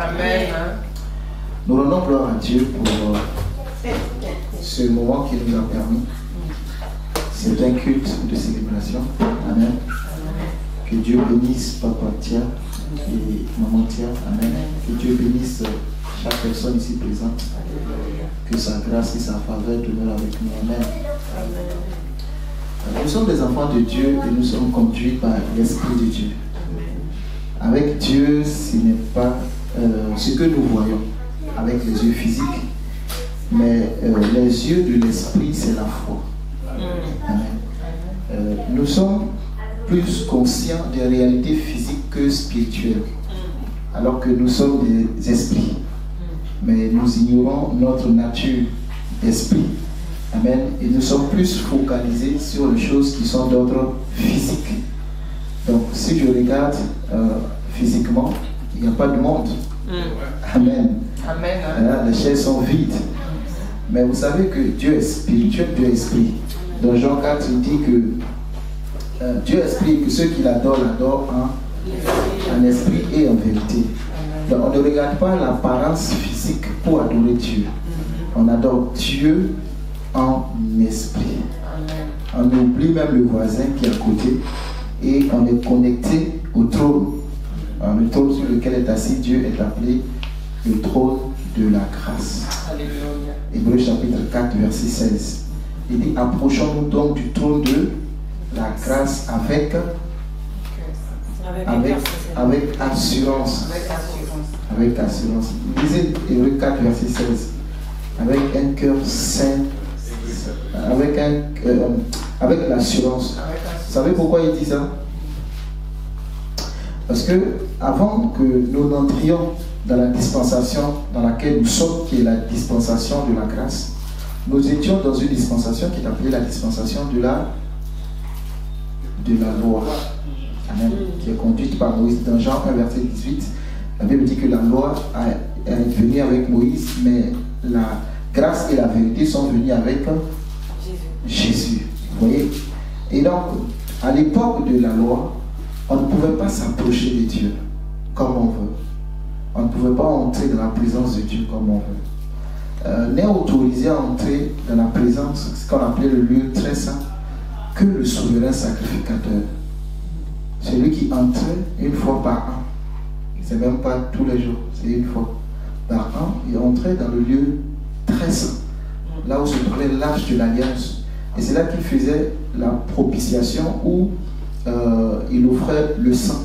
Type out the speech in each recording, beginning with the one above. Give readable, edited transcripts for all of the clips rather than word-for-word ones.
Amen. Nous rendons gloire à Dieu pour ce moment qu'il nous a permis. C'est un culte de célébration. Amen. Que Dieu bénisse Papa Tia et Maman Tia. Amen. Que Dieu bénisse chaque personne ici présente. Que sa grâce et sa faveur demeurent avec nous. Amen. Nous sommes des enfants de Dieu et nous sommes conduits par l'Esprit de Dieu. Avec Dieu, ce n'est pas ce que nous voyons avec les yeux physiques, mais les yeux de l'Esprit, c'est la foi. Amen. Nous sommes plus conscients des réalités physiques que spirituelles, alors que nous sommes des esprits. Mais nous ignorons notre nature d'esprit. Amen. Et nous sommes plus focalisés sur les choses qui sont d'ordre physique. Donc, si je regarde physiquement, il n'y a pas de monde. Amen. Amen. Les chaises sont vides. Mais vous savez que Dieu est spirituel, Dieu est esprit. Dans Jean 4, il dit que Dieu est esprit et que ceux qui l'adorent, l'adorent en esprit et en vérité. Donc, on ne regarde pas l'apparence physique pour adorer Dieu. On adore Dieu en esprit. On oublie même le voisin qui est à côté et on est connecté au trône. Le trône sur lequel est assis Dieu est appelé le trône de la grâce. Alléluia. Hébreux chapitre 4 verset 16. Il dit: approchons-nous donc du trône de la grâce avec assurance. Avec assurance. Lisez Hébreux 4 verset 16. Avec un cœur saint. Avec l'assurance. Vous savez pourquoi il dit ça? Parce que avant que nous n'entrions dans la dispensation dans laquelle nous sommes, qui est la dispensation de la grâce, nous étions dans une dispensation qui est appelée la dispensation de la loi. Amen. Qui est conduite par Moïse. Dans Jean 1 verset 18, la Bible dit que la loi est venue avec Moïse, mais la grâce et la vérité sont venues avec Jésus. Vous voyez? Et donc, à l'époque de la loi, on ne pouvait pas s'approcher de Dieu comme on veut. On ne pouvait pas entrer dans la présence de Dieu comme on veut. N'est autorisé à entrer dans la présence, ce qu'on appelait le lieu très saint, que le souverain sacrificateur. Celui qui entrait une fois par an. C'est même pas tous les jours, c'est une fois par an. Il entrait dans le lieu très saint, là où se trouvait l'arche de l'alliance. Et c'est là qu'il faisait la propitiation où il offrait le sang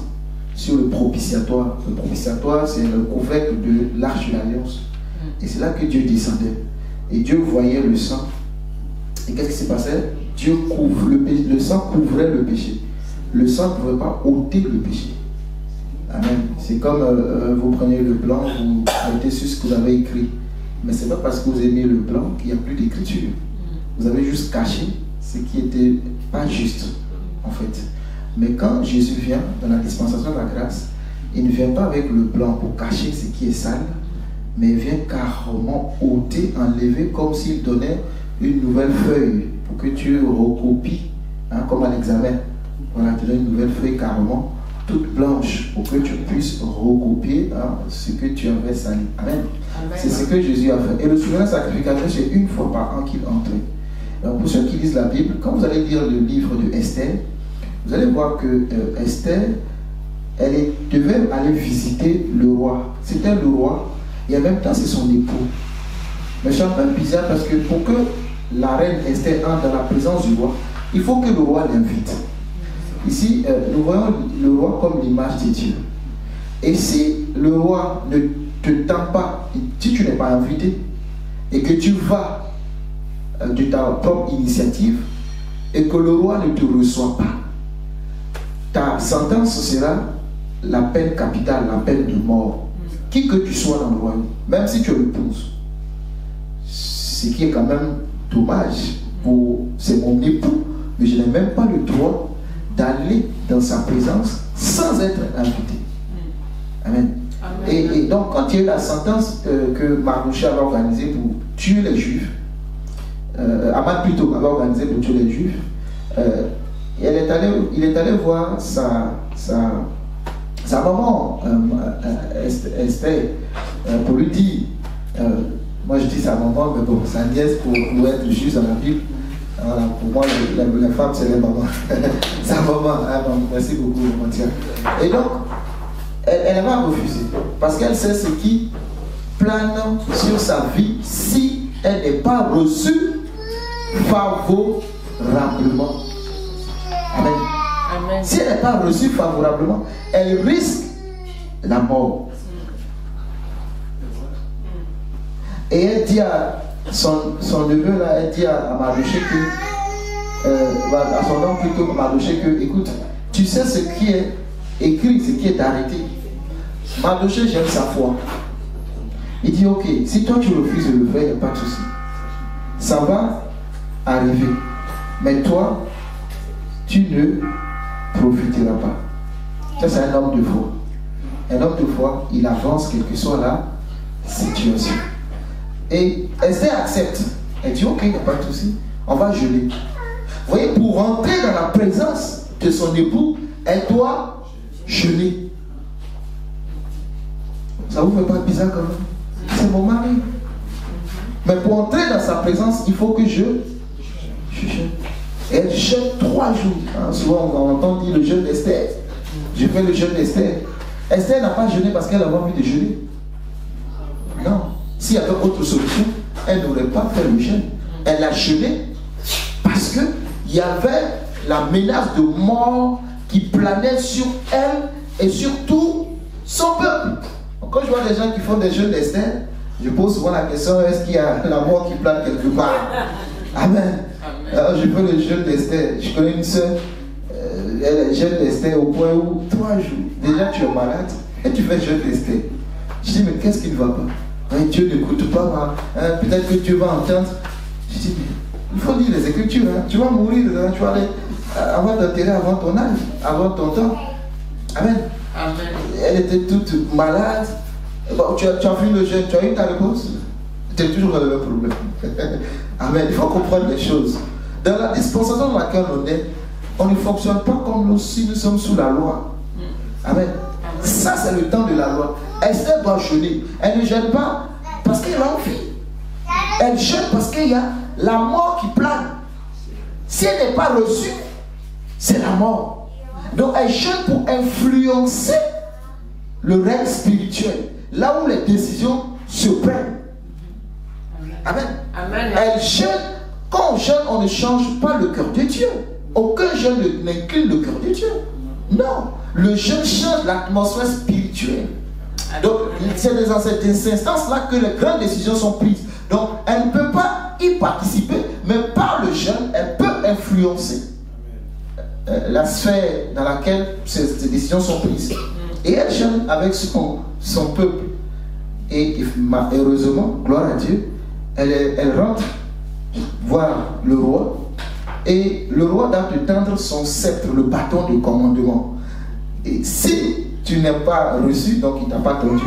sur le propitiatoire. Le propitiatoire, c'est le couvercle de l'arche de l'alliance. Et c'est là que Dieu descendait. Et Dieu voyait le sang. Et qu'est-ce qui se passait? Dieu couvre le sang couvrait le péché. Le sang ne pouvait pas ôter le péché. Amen. C'est comme vous prenez le blanc, vous mettez sur ce que vous avez écrit. Mais ce n'est pas parce que vous aimez le blanc qu'il n'y a plus d'écriture. Vous avez juste caché ce qui n'était pas juste, en fait. Mais quand Jésus vient dans la dispensation de la grâce, il ne vient pas avec le blanc pour cacher ce qui est sale, mais il vient carrément ôter, enlever, comme s'il donnait une nouvelle feuille pour que tu recopies, comme à l'examen. Voilà, tu donnes une nouvelle feuille carrément, toute blanche, pour que tu puisses recopier ce que tu avais sali. Amen. C'est ce que Jésus a fait. Et le souverain sacrificateur, c'est une fois par an qu'il entrait. Donc pour ceux qui lisent la Bible, quand vous allez lire le livre de Esther, vous allez voir que Esther, elle devait aller visiter le roi. C'était le roi et en même temps c'est son époux. Mais c'est un peu bizarre parce que pour que la reine Esther entre dans la présence du roi, il faut que le roi l'invite. Ici, nous voyons le roi comme l'image de Dieu. Et si le roi ne te tend pas, si tu n'es pas invité, et que tu vas de ta propre initiative, et que le roi ne te reçoit pas, ta sentence sera la peine capitale, la peine de mort. Qui que tu sois dans le royaume, même si tu l'épouses. Ce qui est quand même dommage, c'est mon époux, mais je n'ai même pas le droit d'aller dans sa présence sans être invité. Amen. Et donc, quand il y a eu la sentence que Mardochée avait organisée pour tuer les Juifs, Aman plutôt avait organisé pour tuer les Juifs, il est allé voir sa maman, Esther, pour lui dire, moi je dis sa maman, mais bon, sa nièce pour être juge dans la Bible. Voilà, pour moi, la femme, c'est la maman. Sa maman, hein, merci beaucoup, Mantia. Et donc, elle va refuser. Parce qu'elle sait ce qui plane sur sa vie si elle n'est pas reçue favorablement. Amen. Amen. Si elle n'est pas reçue favorablement, elle risque la mort. Et elle dit à son neveu, là, elle dit à Mardoché que, à son homme plutôt, Mardoché que, écoute, tu sais ce qui est écrit, ce qui est arrêté. Mardoché, j'aime sa foi. Il dit, ok, si toi tu refuses de le faire, il n'y a pas de souci. Ça va arriver. Mais toi, tu ne profiteras pas. Ça, c'est un homme de foi. Un homme de foi, il avance quelle que soit la situation. Et Esther accepte. Elle dit, ok, il n'y a pas de souci. On va jeûner. Vous voyez, pour rentrer dans la présence de son époux, elle doit jeûner. Ça vous fait pas bizarre quand même? C'est mon mari. Mais pour entrer dans sa présence, il faut que je jeûne. Et elle jeûne 3 jours. Hein, souvent on entend dire le jeûne d'Esther. Je fais le jeûne d'Esther. Esther n'a pas jeûné parce qu'elle avait envie de jeûner. Non. S'il y avait autre solution, elle n'aurait pas fait le jeûne. Elle a jeûné parce qu'il y avait la menace de mort qui planait sur elle et sur tout son peuple. Quand je vois des gens qui font des jeûnes d'Esther, je pose souvent la question, est-ce qu'il y a la mort qui plane quelque part? Amen. Alors, je fais le jeûne d'Esther. Je connais une soeur, elle jeûne d'Esther au point où 3 jours, déjà tu es malade et tu fais jeûne d'Esther. Je dis, mais qu'est-ce qui ne va pas? Hein, Dieu n'écoute pas, hein, peut-être que Dieu va entendre. Je dis, mais il faut lire les Écritures, hein. Tu vas mourir, hein, tu vas aller avoir d'enterrer avant ton âge, avant ton temps. Amen. Amen. Elle était toute malade. Bon, tu as fini le jeûne, tu as eu ta réponse. Tu es toujours dans le même problème. Amen. Il faut comprendre les choses. Dans la dispensation dans laquelle on ne fonctionne pas comme nous si nous sommes sous la loi. Amen. Ça, c'est le temps de la loi. Esther doit jeûner. Elle ne jeûne pas parce qu'elle a envie. Elle jeûne parce qu'il y a la mort qui plane. Si elle n'est pas reçue, c'est la mort. Donc elle jeûne pour influencer le règne spirituel. Là où les décisions se prennent. Amen. Amen. Elle jeûne. Quand on jeûne, on ne change pas le cœur de Dieu. Aucun jeûne n'incline le cœur de Dieu. Non. Le jeûne change l'atmosphère spirituelle. Donc, c'est dans cette instance-là que les grandes décisions sont prises. Donc, elle ne peut pas y participer, mais par le jeûne, elle peut influencer la sphère dans laquelle ces décisions sont prises. Et elle jeûne avec son peuple. Et heureusement, gloire à Dieu, elle rentre voir le roi. Et le roi doit te tendre son sceptre, le bâton de commandement. Et si tu n'es pas reçu, donc il ne t'a pas tendu,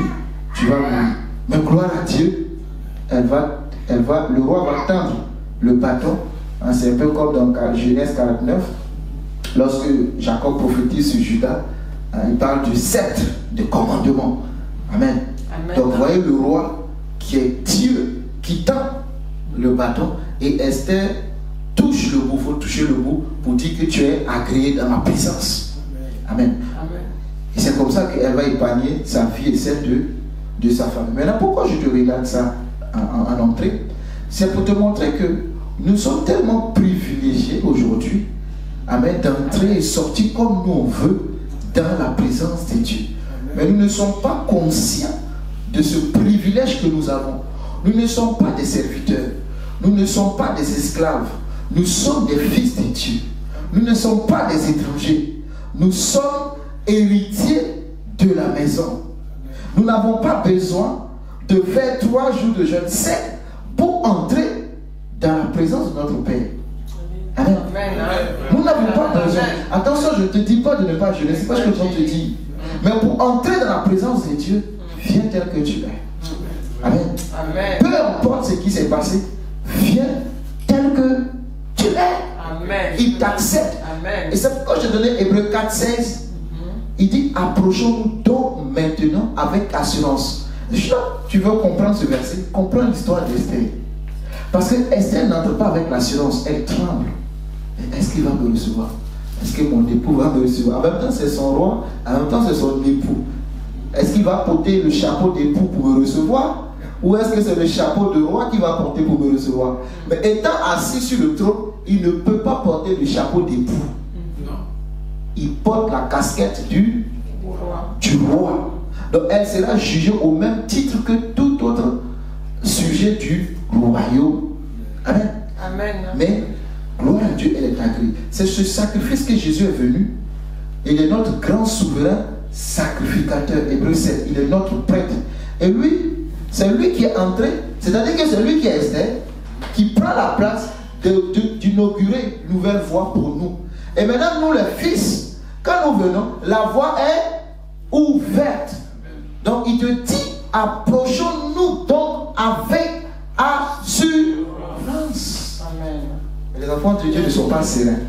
tu vas mourir. Mais gloire à Dieu, le roi va tendre le bâton. Hein, c'est un peu comme dans Genèse 49, lorsque Jacob prophétise sur Judas, hein, il parle du sceptre de commandement. Amen. Amen. Donc vous voyez le roi qui est Dieu, qui tend le bâton, et Esther touche le bout, il faut toucher le bout pour dire que tu es agréé dans ma présence. Amen. Amen. Et c'est comme ça qu'elle va épargner sa vie et celle de sa famille. Maintenant, pourquoi je te regarde ça en entrée? C'est pour te montrer que nous sommes tellement privilégiés aujourd'hui, amen, d'entrer et sortir comme nous on veut dans la présence de Dieu. Mais nous ne sommes pas conscients de ce privilège que nous avons. Nous ne sommes pas des serviteurs. Nous ne sommes pas des esclaves. Nous sommes des fils de Dieu. Nous ne sommes pas des étrangers. Nous sommes héritiers de la maison. Nous n'avons pas besoin de faire 3 jours de jeûne sec pour entrer dans la présence de notre Père. Amen. Nous n'avons pas besoin. Attention, je ne te dis pas de ne pas jeûner. Ce n'est pas ce que je te dis. Mais pour entrer dans la présence de Dieu, viens tel que tu es. Amen. Amen. Peu importe ce qui s'est passé, viens tel que tu es. Amen. Il t'accepte. Et c'est pourquoi je donnais Hébreux 4, 16. Il dit, approchons-nous donc maintenant avec assurance Tu veux comprendre ce verset, comprends l'histoire d'Esther. Parce que Esther n'entre pas avec l'assurance, elle tremble. Est-ce qu'il va me recevoir? Est-ce que mon époux va me recevoir? En même temps, c'est son roi, en même temps, c'est son époux. Est-ce qu'il va porter le chapeau d'époux pour me recevoir? Ou est-ce que c'est le chapeau de roi qui va porter pour me recevoir? Mais étant assis sur le trône, il ne peut pas porter le chapeau d'époux. Il porte la casquette du roi. Donc elle sera jugée au même titre que tout autre sujet du royaume. Amen. Amen. Mais gloire à Dieu, elle est agréée. C'est ce sacrifice que Jésus est venu. Il est notre grand souverain sacrificateur. Hébreu 7. Il est notre prêtre. Et lui, c'est lui qui est entré. C'est-à-dire que c'est lui qui est Esther, qui prend la place d'inaugurer une nouvelle voie pour nous. Et maintenant, nous les fils, quand nous venons, la voie est ouverte. Donc il te dit, approchons-nous donc avec assurance. Amen. Mais les enfants de Dieu ne sont pas sereins.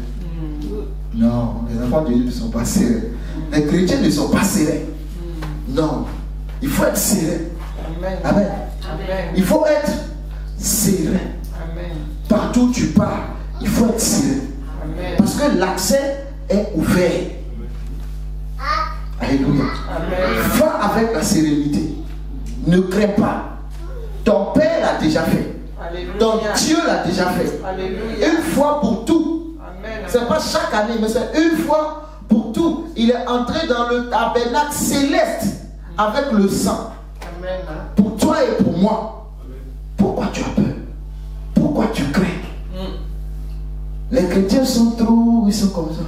Non, les enfants de Dieu ne sont pas sereins. Les chrétiens ne sont pas sereins. Non, il faut être serein. Amen. Amen. Amen. Il faut être serein. Amen. Partout où tu pars, il faut être serein. Amen. Parce que l'accès est ouvert. Alléluia. Amen. Va avec la sérénité. Ne crains pas. Ton Père l'a déjà fait. Alléluia. Ton Dieu l'a déjà fait. Alléluia. Une fois pour tout. Amen. C'est pas chaque année, mais c'est une fois pour tout. Il est entré dans le tabernacle céleste avec le sang. Amen. Pour toi et pour moi. Pourquoi tu as peur? Pourquoi tu crains? Les chrétiens sont trop, ils sont comme ça.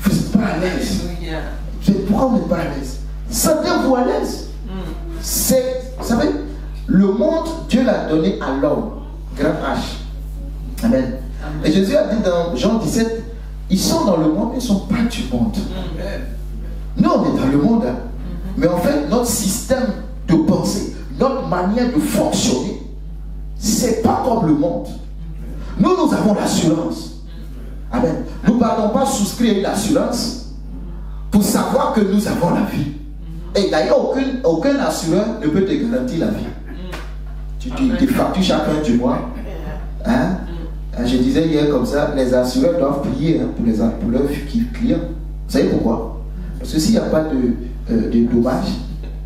Vous n'êtes pas à l'aise. Alléluia. Pourquoi vous n'êtes pas à l'aise? Sentez-vous à l'aise. C'est, vous savez, le monde, Dieu l'a donné à l'homme. Grand H. Amen. Et Jésus a dit dans Jean 17, ils sont dans le monde, mais ils ne sont pas du monde. Nous, on est dans le monde. Hein. Mais en fait, notre système de pensée, notre manière de fonctionner, c'est pas comme le monde. Nous avons l'assurance. Amen. Nous ne partons pas souscrire une assurance pour savoir que nous avons la vie. Et d'ailleurs, aucun assureur ne peut te garantir la vie. Tu factures chaque fin du mois. Hein? Je disais hier comme ça, les assureurs doivent prier hein, pour leurs clients. Vous savez pourquoi? Parce que s'il n'y a pas de dommages,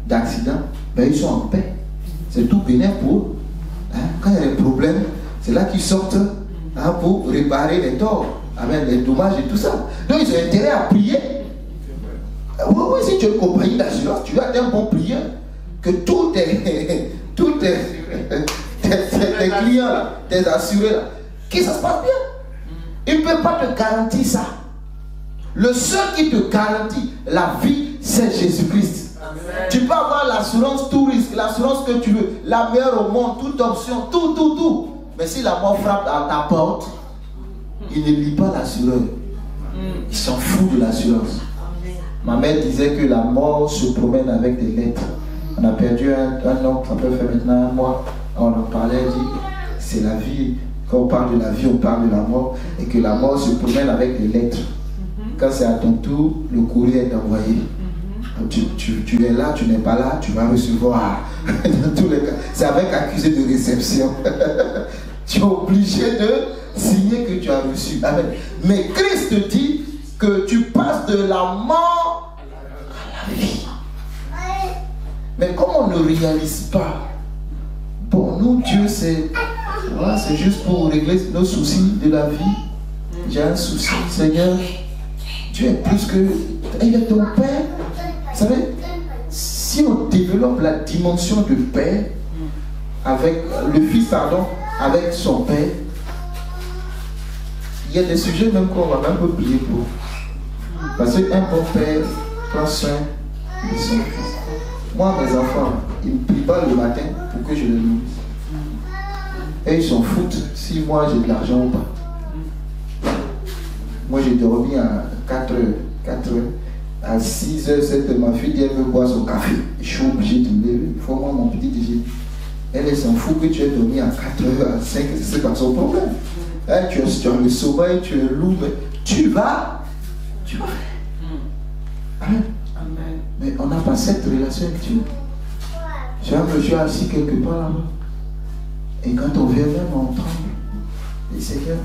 d'accidents, ben ils sont en paix. C'est tout bénéfique pour eux. Hein? Quand il y a des problèmes, c'est là qu'ils sortent hein, pour réparer les torts, amen, les dommages et tout ça. Donc ils ont intérêt à prier. Oui, si tu es une compagnie d'assurance, tu dois être un bon prieur. Que tous tes clients, là, tes assurés, là, que ça se passe bien. Il ne peut pas te garantir ça. Le seul qui te garantit la vie, c'est Jésus-Christ. Tu peux avoir l'assurance tout risque, l'assurance que tu veux, la meilleure au monde, toute option, tout. Mais si la mort frappe à ta porte, il ne lit pas l'assureur. Il s'en fout de l'assurance. Ma mère disait que la mort se promène avec des lettres. On a perdu un homme, ça peut faire maintenant un mois. On en parlait, elle dit, c'est la vie. Quand on parle de la vie, on parle de la mort. Et que la mort se promène avec des lettres. Quand c'est à ton tour, le courrier est envoyé. Tu es là, tu n'es pas là, tu vas recevoir. Dans tous les cas, c'est avec accusé de réception. Tu es obligé de signer que tu as reçu. Amen. Mais Christ te dit que tu passes de la mort à la vie. Mais comme on ne réalise pas, bon, nous, Dieu, c'est juste pour régler nos soucis de la vie. J'ai un souci, Seigneur. Dieu est plus que... Il est ton Père. Vous savez, si on développe la dimension de Père, avec le Fils, pardon, avec son Père, il y a des sujets même qu'on va même pas prier pour. Parce qu'un bon Père prend soin de son Fils. Moi, mes enfants, ils ne prient pas le matin pour que je les nourrisse. Et ils s'en foutent si moi j'ai de l'argent ou pas. Moi j'ai dormi à 4 heures. À 6 heures, 7 heures, ma fille dit elle veut boire son café. Je suis obligé de me lever. Il faut moi mon petit déjeuner. Elle s'en fout que tu aies dormi à 4 heures, à 5 heures, c'est pas son problème. Hein, tu as le sommeil, tu es lourd, mais tu vas faire. Amen. Amen. Mais on n'a pas cette relation avec Dieu. J'ai un monsieur assis quelque part là-bas. Et quand on vient même, on tremble. Et Seigneur,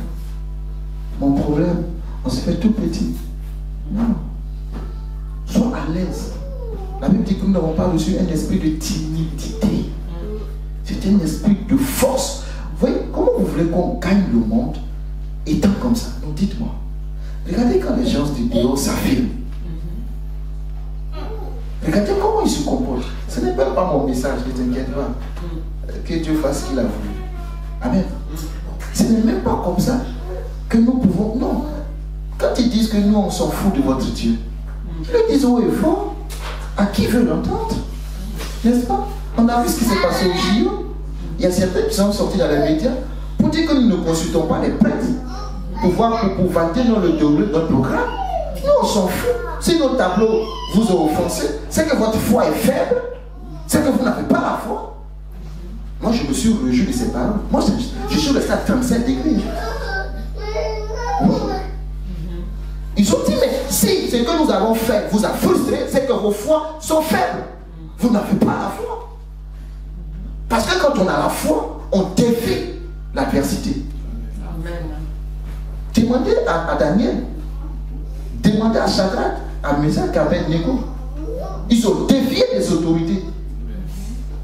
mon problème, on se fait tout petit. Non. Sois à l'aise. La Bible dit que nous n'avons pas reçu un esprit de timidité. C'est un esprit de force. Vous voyez, comment vous voulez qu'on gagne le monde étant comme ça? Donc dites-moi. Regardez quand les gens du dehors s'affirment. Regardez comment ils se comportent. Ce n'est même pas mon message, ne t'inquiète pas. Que Dieu fasse ce qu'il a voulu. Amen. Ce n'est même pas comme ça que nous pouvons. Non. Quand ils disent que nous, on s'en fout de votre Dieu, ils le disent haut et fort. À qui veut l'entendre? N'est-ce pas? On a vu ce qui s'est passé au JO. Il y a certains qui sont sortis dans les médias pour dire que nous ne consultons pas les prêtres pour valider le déroulé de notre programme. Nous, on s'en fout. Si nos tableaux vous ont offensé, c'est que votre foi est faible, c'est que vous n'avez pas la foi. Moi, je me suis réjoui de ces paroles. Moi, je suis resté à 37 degrés. Oui. Ils ont dit, mais si ce que nous avons fait vous a frustré, c'est que vos foi sont faibles. Vous n'avez pas la foi. Parce que quand on a la foi, on défie l'adversité. Demandez à Daniel, demandez à Shadrach, à Meshach, à Abednego. Ils ont défié les autorités.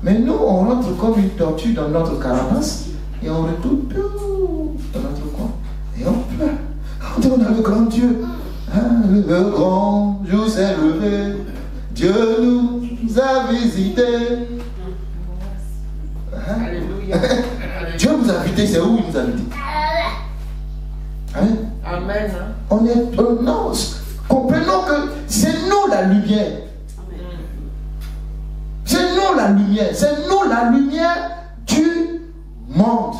Mais nous, on rentre comme une tortue dans notre carapace et on retourne dans notre coin. Et on pleure. On a le grand Dieu. Hein, le grand jour s'est levé. Dieu nous a visités. Hein? Dieu nous a invités, c'est où il nous a invités? Amen. Amen. On est. Non, comprenons que c'est nous la lumière. C'est nous la lumière. C'est nous la lumière du monde.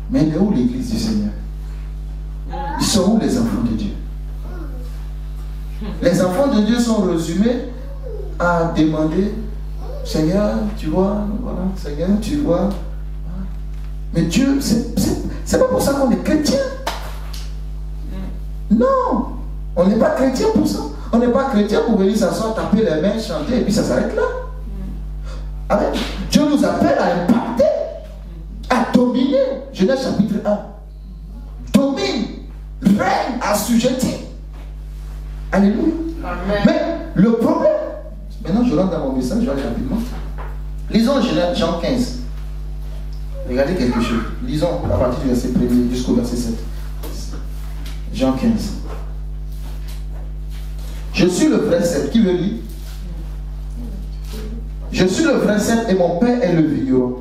Mais elle est où l'église du Seigneur? Ils sont où les enfants de Dieu? Les enfants de Dieu sont résumés à demander, Seigneur, tu vois, voilà, Seigneur, tu vois. Mais Dieu, c'est pas pour ça qu'on est chrétien. Non, on n'est pas chrétien pour ça. On n'est pas chrétien pour venir s'asseoir, taper les mains, chanter et puis ça s'arrête là. Amen. Dieu nous appelle à impacter, à dominer. Genèse chapitre 1. Domine, règne, assujetti. Alléluia. Amen. Mais le problème, maintenant je rentre dans mon message, je vais aller rapidement. Lisons Jean 15. Regardez quelque chose. Lisons à partir du verset 1er jusqu'au verset 7. Jean 15. Je suis le vrai cep. Qui veut lire? Je suis le vrai cep et mon père est le vigneron.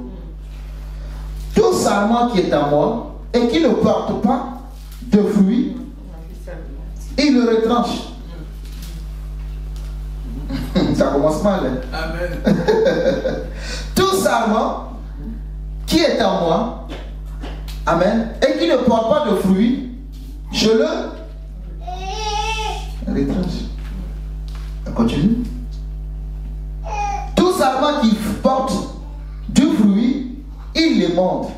Tout sarment qui est à moi et qui ne porte pas de fruits, il le retranche. Ça commence mal. Hein? Amen. Tout sarment qui est en moi, amen, et qui ne porte pas de fruits, je le retranche. On continue. Tout sarment qui porte du fruit, il les monte.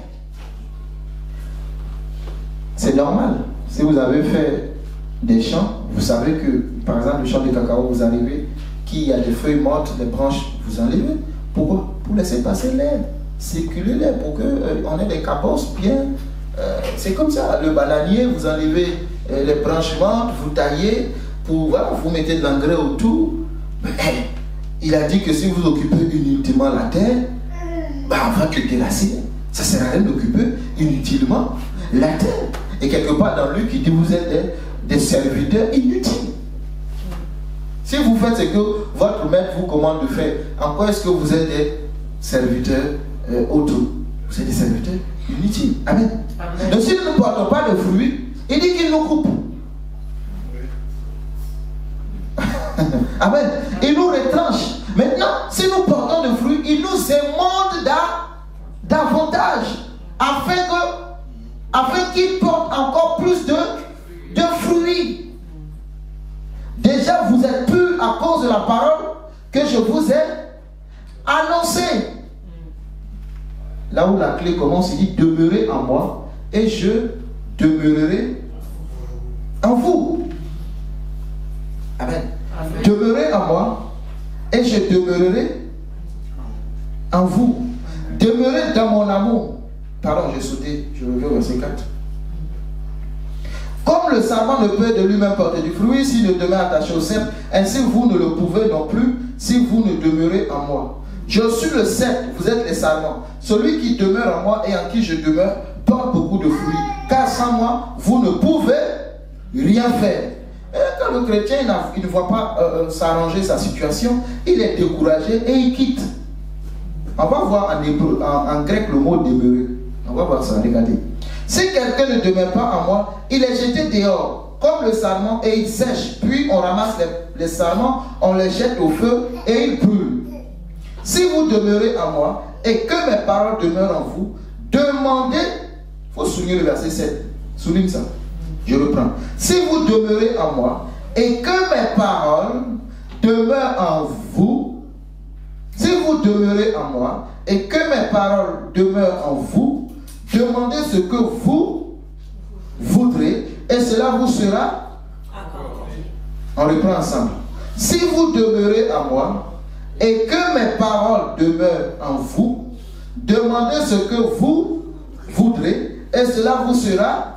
C'est normal. Si vous avez fait des champs, vous savez que, par exemple, le champ de cacao, vous arrivez, qu'il y a des feuilles mortes, des branches, vous enlevez. Pourquoi? Pour laisser passer l'air, circuler l'air, pour qu'on ait des cabosses bien. C'est comme ça. Le bananier, vous enlevez les branches mortes, vous taillez, voilà, vous mettez de l'engrais autour. Mais il a dit que si vous occupez inutilement la terre, on va te délasser. Ça ne sert à rien d'occuper inutilement la terre. Et quelque part dans Luc, il dit vous êtes des serviteurs inutiles. Si vous faites ce que votre maître vous commande de faire, en quoi est-ce que vous êtes des serviteurs auto? Vous êtes des serviteurs inutiles. Amen. Amen. Donc si nous ne portons pas de fruits, il dit qu'il nous coupe. Amen. Il nous retranche. Maintenant, si nous portons de fruits, il nous émonde davantage afin qu'il porte encore plus de fruits. Déjà, vous êtes purs à cause de la parole que je vous ai annoncée. Là où la clé commence, il dit demeurez en moi et je demeurerai en vous. Amen. Demeurez en moi et je demeurerai en vous. Demeurez dans mon amour. Pardon, j'ai sauté, je reviens au verset 4. Comme le sarment ne peut de lui-même porter du fruit s'il ne demeure attaché au cep, ainsi vous ne le pouvez non plus si vous ne demeurez en moi. Je suis le cep, vous êtes les sarments. Celui qui demeure en moi et en qui je demeure porte beaucoup de fruits. Car sans moi, vous ne pouvez rien faire. Et quand le chrétien il ne voit pas s'arranger sa situation, il est découragé et il quitte. On va voir en hébreu, en grec le mot demeurer. On va voir ça, regardez. Si quelqu'un ne demeure pas en moi, il est jeté dehors, comme le sarment, et il sèche. Puis on ramasse les sarments, on les jette au feu et ils brûlent. Si vous demeurez en moi et que mes paroles demeurent en vous, demandez. Il faut souligner le verset 7. Souligne ça. Je reprends. Si vous demeurez en moi et que mes paroles demeurent en vous, si vous demeurez en moi et que mes paroles demeurent en vous, demandez ce que vous voudrez et cela vous sera accordé. On reprend ensemble. Si vous demeurez en moi et que mes paroles demeurent en vous, demandez ce que vous voudrez et cela vous sera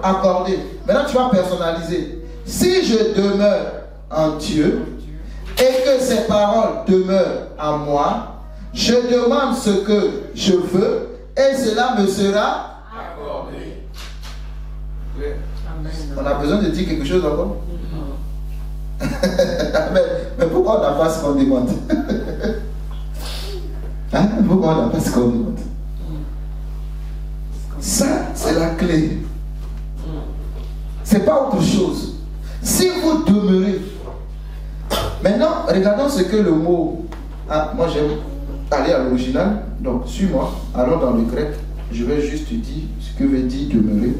accordé. Maintenant, tu vas personnaliser. Si je demeure en Dieu et que ses paroles demeurent en moi, je demande ce que je veux et cela me sera accordé. On a besoin de dire quelque chose encore? mais pourquoi on n'a pas ce qu'on demande? Hein? Pourquoi on n'a pas ce qu'on demande? Ça, c'est la clé. C'est pas autre chose. Si vous demeurez. Maintenant, regardons ce que le mot. Ah, moi j'aime aller à l'original. Donc, suis-moi. Allons dans le grec. Je vais juste dire ce que veut dire demeurer.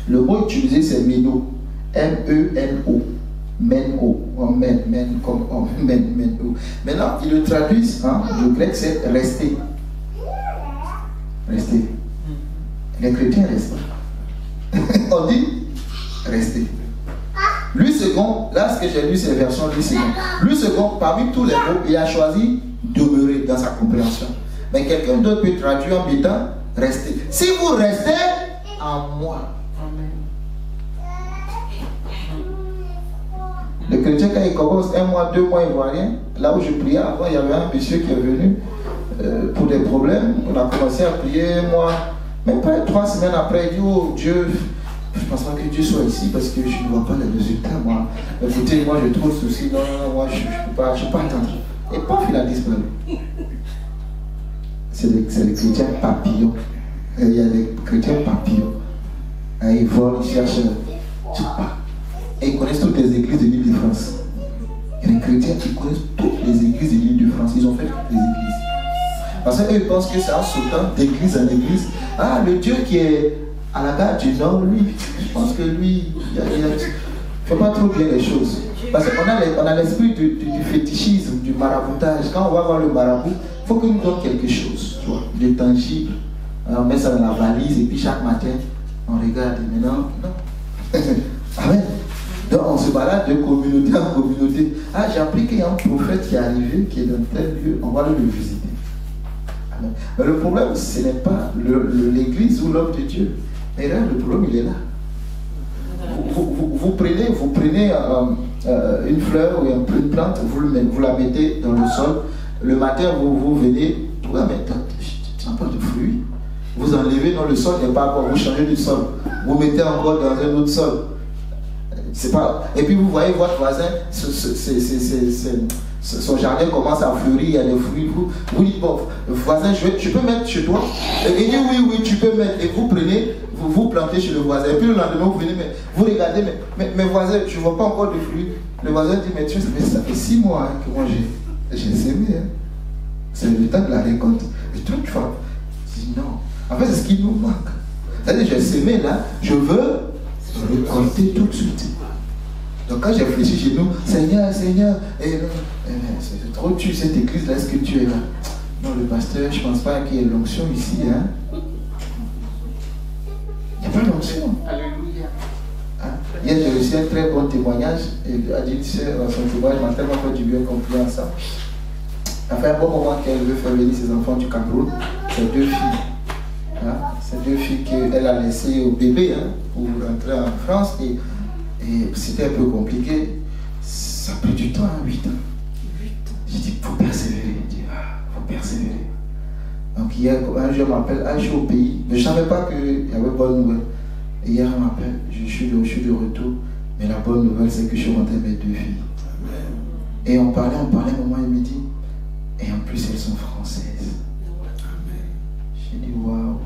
Le mot utilisé, c'est meno. M-E-N-O. Men-O. Men, comme men-O. Maintenant, ils le traduisent. Le grec, c'est rester. Rester. Les chrétiens restent. On dit rester. Lui second, là ce que j'ai lu c'est la version lui second. Lui second, parmi tous les mots, il a choisi demeurer dans sa compréhension. Mais quelqu'un d'autre peut traduire en mettant rester. Si vous restez en moi. Le chrétien quand il commence 1 mois, 2 mois, il ne voit rien. Là où je priais avant, il y avait un monsieur qui est venu pour des problèmes. On a commencé à prier, moi. Même pas 3 semaines après, il dit, oh Dieu, je ne pense pas que Dieu soit ici parce que je ne vois pas les résultats, moi. Écoutez, moi j'ai trop de soucis, non, moi je ne peux pas attendre. Et paf, il a disparu. C'est les chrétiens papillons. Il y a des chrétiens papillons. Ils volent, ils cherchent. Et ils connaissent toutes les églises de l'île de France. Il y a des chrétiens qui connaissent toutes les églises de l'île de France. Ils ont fait toutes les églises. Parce qu'eux ils pensent que c'est en sautant d'église en église. Ah, le Dieu qui est à la gare du Nord, lui, je pense que lui, il ne fait pas trop bien les choses. Parce qu'on a l'esprit du fétichisme, du maraboutage. Quand on va voir le marabout, il faut qu'il nous donne quelque chose, tu vois, de tangible. Alors, on met ça dans la valise et puis chaque matin, on regarde. Mais non, non. Amen. Donc on se balade de communauté en communauté. Ah, j'ai appris qu'il y a un prophète qui est arrivé, qui est dans tel lieu, on va le visiter. Mais le problème, ce n'est pas l'église ou l'homme de Dieu. Mais là, le problème, il est là. Vous prenez une fleur ou une plante, vous la mettez dans le sol. Le matin, vous venez, vous la mettez, tu n'as pas de fruits. Vous enlevez dans le sol, il n'y a pas encore, vous changez de sol. Vous mettez encore dans un autre sol. C'est pas... Et puis vous voyez votre voisin, son jardin commence à fleurir, il y a des fruits. Vous dites, bon, voisin, je peux mettre chez toi? Et il dit, oui, tu peux mettre. Et vous prenez, vous plantez chez le voisin. Et puis le lendemain, vous venez, vous regardez, mais voisin, je ne vois pas encore de fruits. Le voisin dit, mais tu sais, ça fait 6 mois que moi j'ai semé. C'est le temps de la récolte. Et toi, tu vas. Je dis, non. En fait, c'est ce qui nous manque. C'est-à-dire, j'ai semé là, je veux récolter tout de suite. Donc quand j'ai réfléchi chez nous, Seigneur, c'est trop tu cette église là, est-ce que tu es là? Non, le pasteur, je ne pense pas qu'il y ait l'onction ici. Hein? Il n'y a pas d'onction. Alléluia. Hein? Hier, j'ai reçu un très bon témoignage. Et a dit une sœur, son témoignage m'a tellement fait du bien qu'on prie ensemble. Ça fait un bon moment qu'elle veut faire venir ses enfants du Cameroun. Ses 2 filles. Hein? Ces 2 filles qu'elle a laissées au bébé hein, pour rentrer en France. Et c'était un peu compliqué. Ça a pris du temps, 8 ans. J'ai dit, il faut persévérer. Il dit, faut persévérer. Donc hier, un jour, m'appelle, je suis au pays. Mais je ne savais pas qu'il y avait bonne nouvelle. Et hier, elle m'appelle, je suis de retour. Mais la bonne nouvelle, c'est que je suis rentré avec mes 2 filles. Amen. Et on parlait, maman, elle me dit, et en plus, elles sont françaises. Amen. J'ai dit, waouh.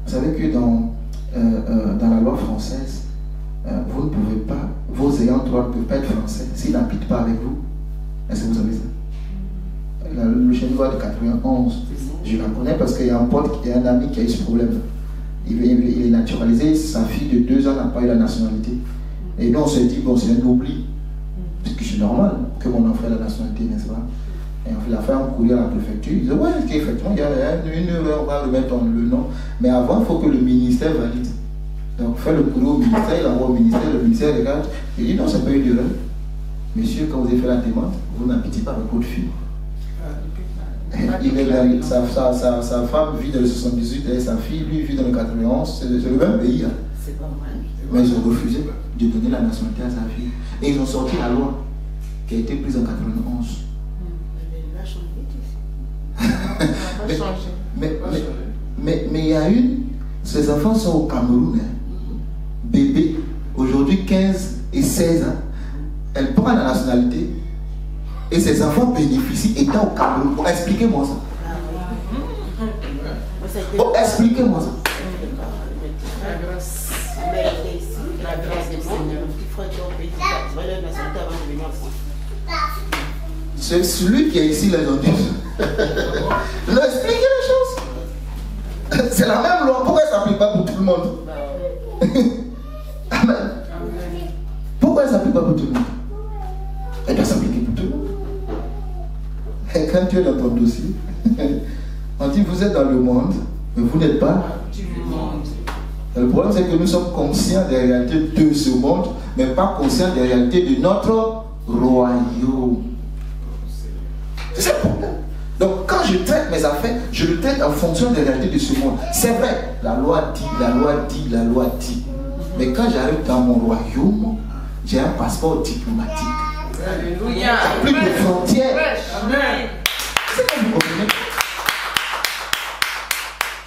Vous savez que dans la loi française, vous ne pouvez pas, vos ayants droit ne peuvent pas être français s'ils n'habitent pas avec vous. Est-ce que vous savez ça? Le chef de loi de 91, je la connais parce qu'il y a un pote, il y a un ami qui a eu ce problème. Il est naturalisé, sa fille de 2 ans n'a pas eu la nationalité. Et nous on s'est dit, bon, c'est un oubli. Parce que c'est normal que mon enfant ait la nationalité, n'est-ce pas? Et on a fait un courrier à la préfecture. Ils disaient, ouais, effectivement, il y a une heure, on va remettre le nom. Mais avant, il faut que le ministère valide. Donc, fait le courrier au ministère, il envoie au ministère, le ministère regarde. Il dit, non, c'est pas une erreur. Monsieur, quand vous avez fait la demande, vous n'habitez pas avec votre fille. Sa femme vit dans le 78 et sa fille, lui, vit dans le 91. C'est le même pays. Hein. C'est pas mal. Mais ils ont refusé de donner la nationalité à sa fille. Et ils ont sorti la loi qui a été prise en 91. Mais il y a ces enfants sont au Cameroun, hein. Bébé, aujourd'hui 15 et 16 ans, elle prend la nationalité et ses enfants bénéficient étant au Cameroun. Oh, expliquez-moi ça. Oh, expliquez-moi ça. C'est celui qui est ici, les autres. Leur expliquer les choses. C'est la même loi. Pourquoi elle ne s'applique pas pour tout le monde? Amen. Pourquoi elle ne s'applique pas pour tout le monde? Elle doit s'appliquer pour tout le monde. Et quand tu es dans ton dossier, on dit vous êtes dans le monde, mais vous n'êtes pas du monde. Et le problème c'est que nous sommes conscients des réalités de ce monde, mais pas conscients des réalités de notre royaume. C'est ça le problème. Donc quand je traite mes affaires, je le traite en fonction des réalités de ce monde. C'est vrai, la loi dit, la loi dit, la loi dit. Mais quand j'arrive dans mon royaume, j'ai un passeport diplomatique. Alléluia. Il n'y a plus de frontières. Amen. C'est que vous comprenez.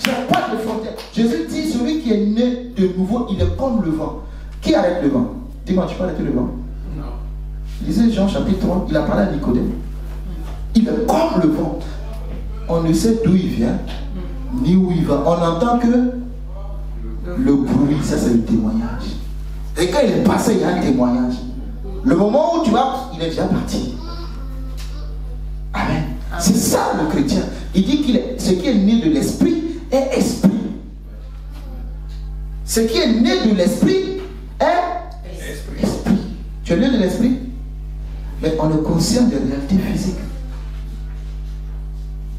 Il n'y a pas de frontières. Jésus dit, celui qui est né de nouveau, il est comme le vent. Qui arrête le vent? Dis-moi, tu peux arrêter le vent? Non. Lisez Jean chapitre 3, il a parlé à Nicodème. Il est comme le vent. On ne sait d'où il vient, ni où il va. On n'entend que le bruit. Ça, c'est le témoignage. Et quand il est passé, il y a un témoignage. Le moment où tu vas, il est déjà parti. Amen. C'est ça le chrétien. Il dit que ce qui est né de l'esprit est esprit. Ce qui est né de l'esprit est esprit. Tu es né de l'esprit, mais on est conscient des réalités physiques.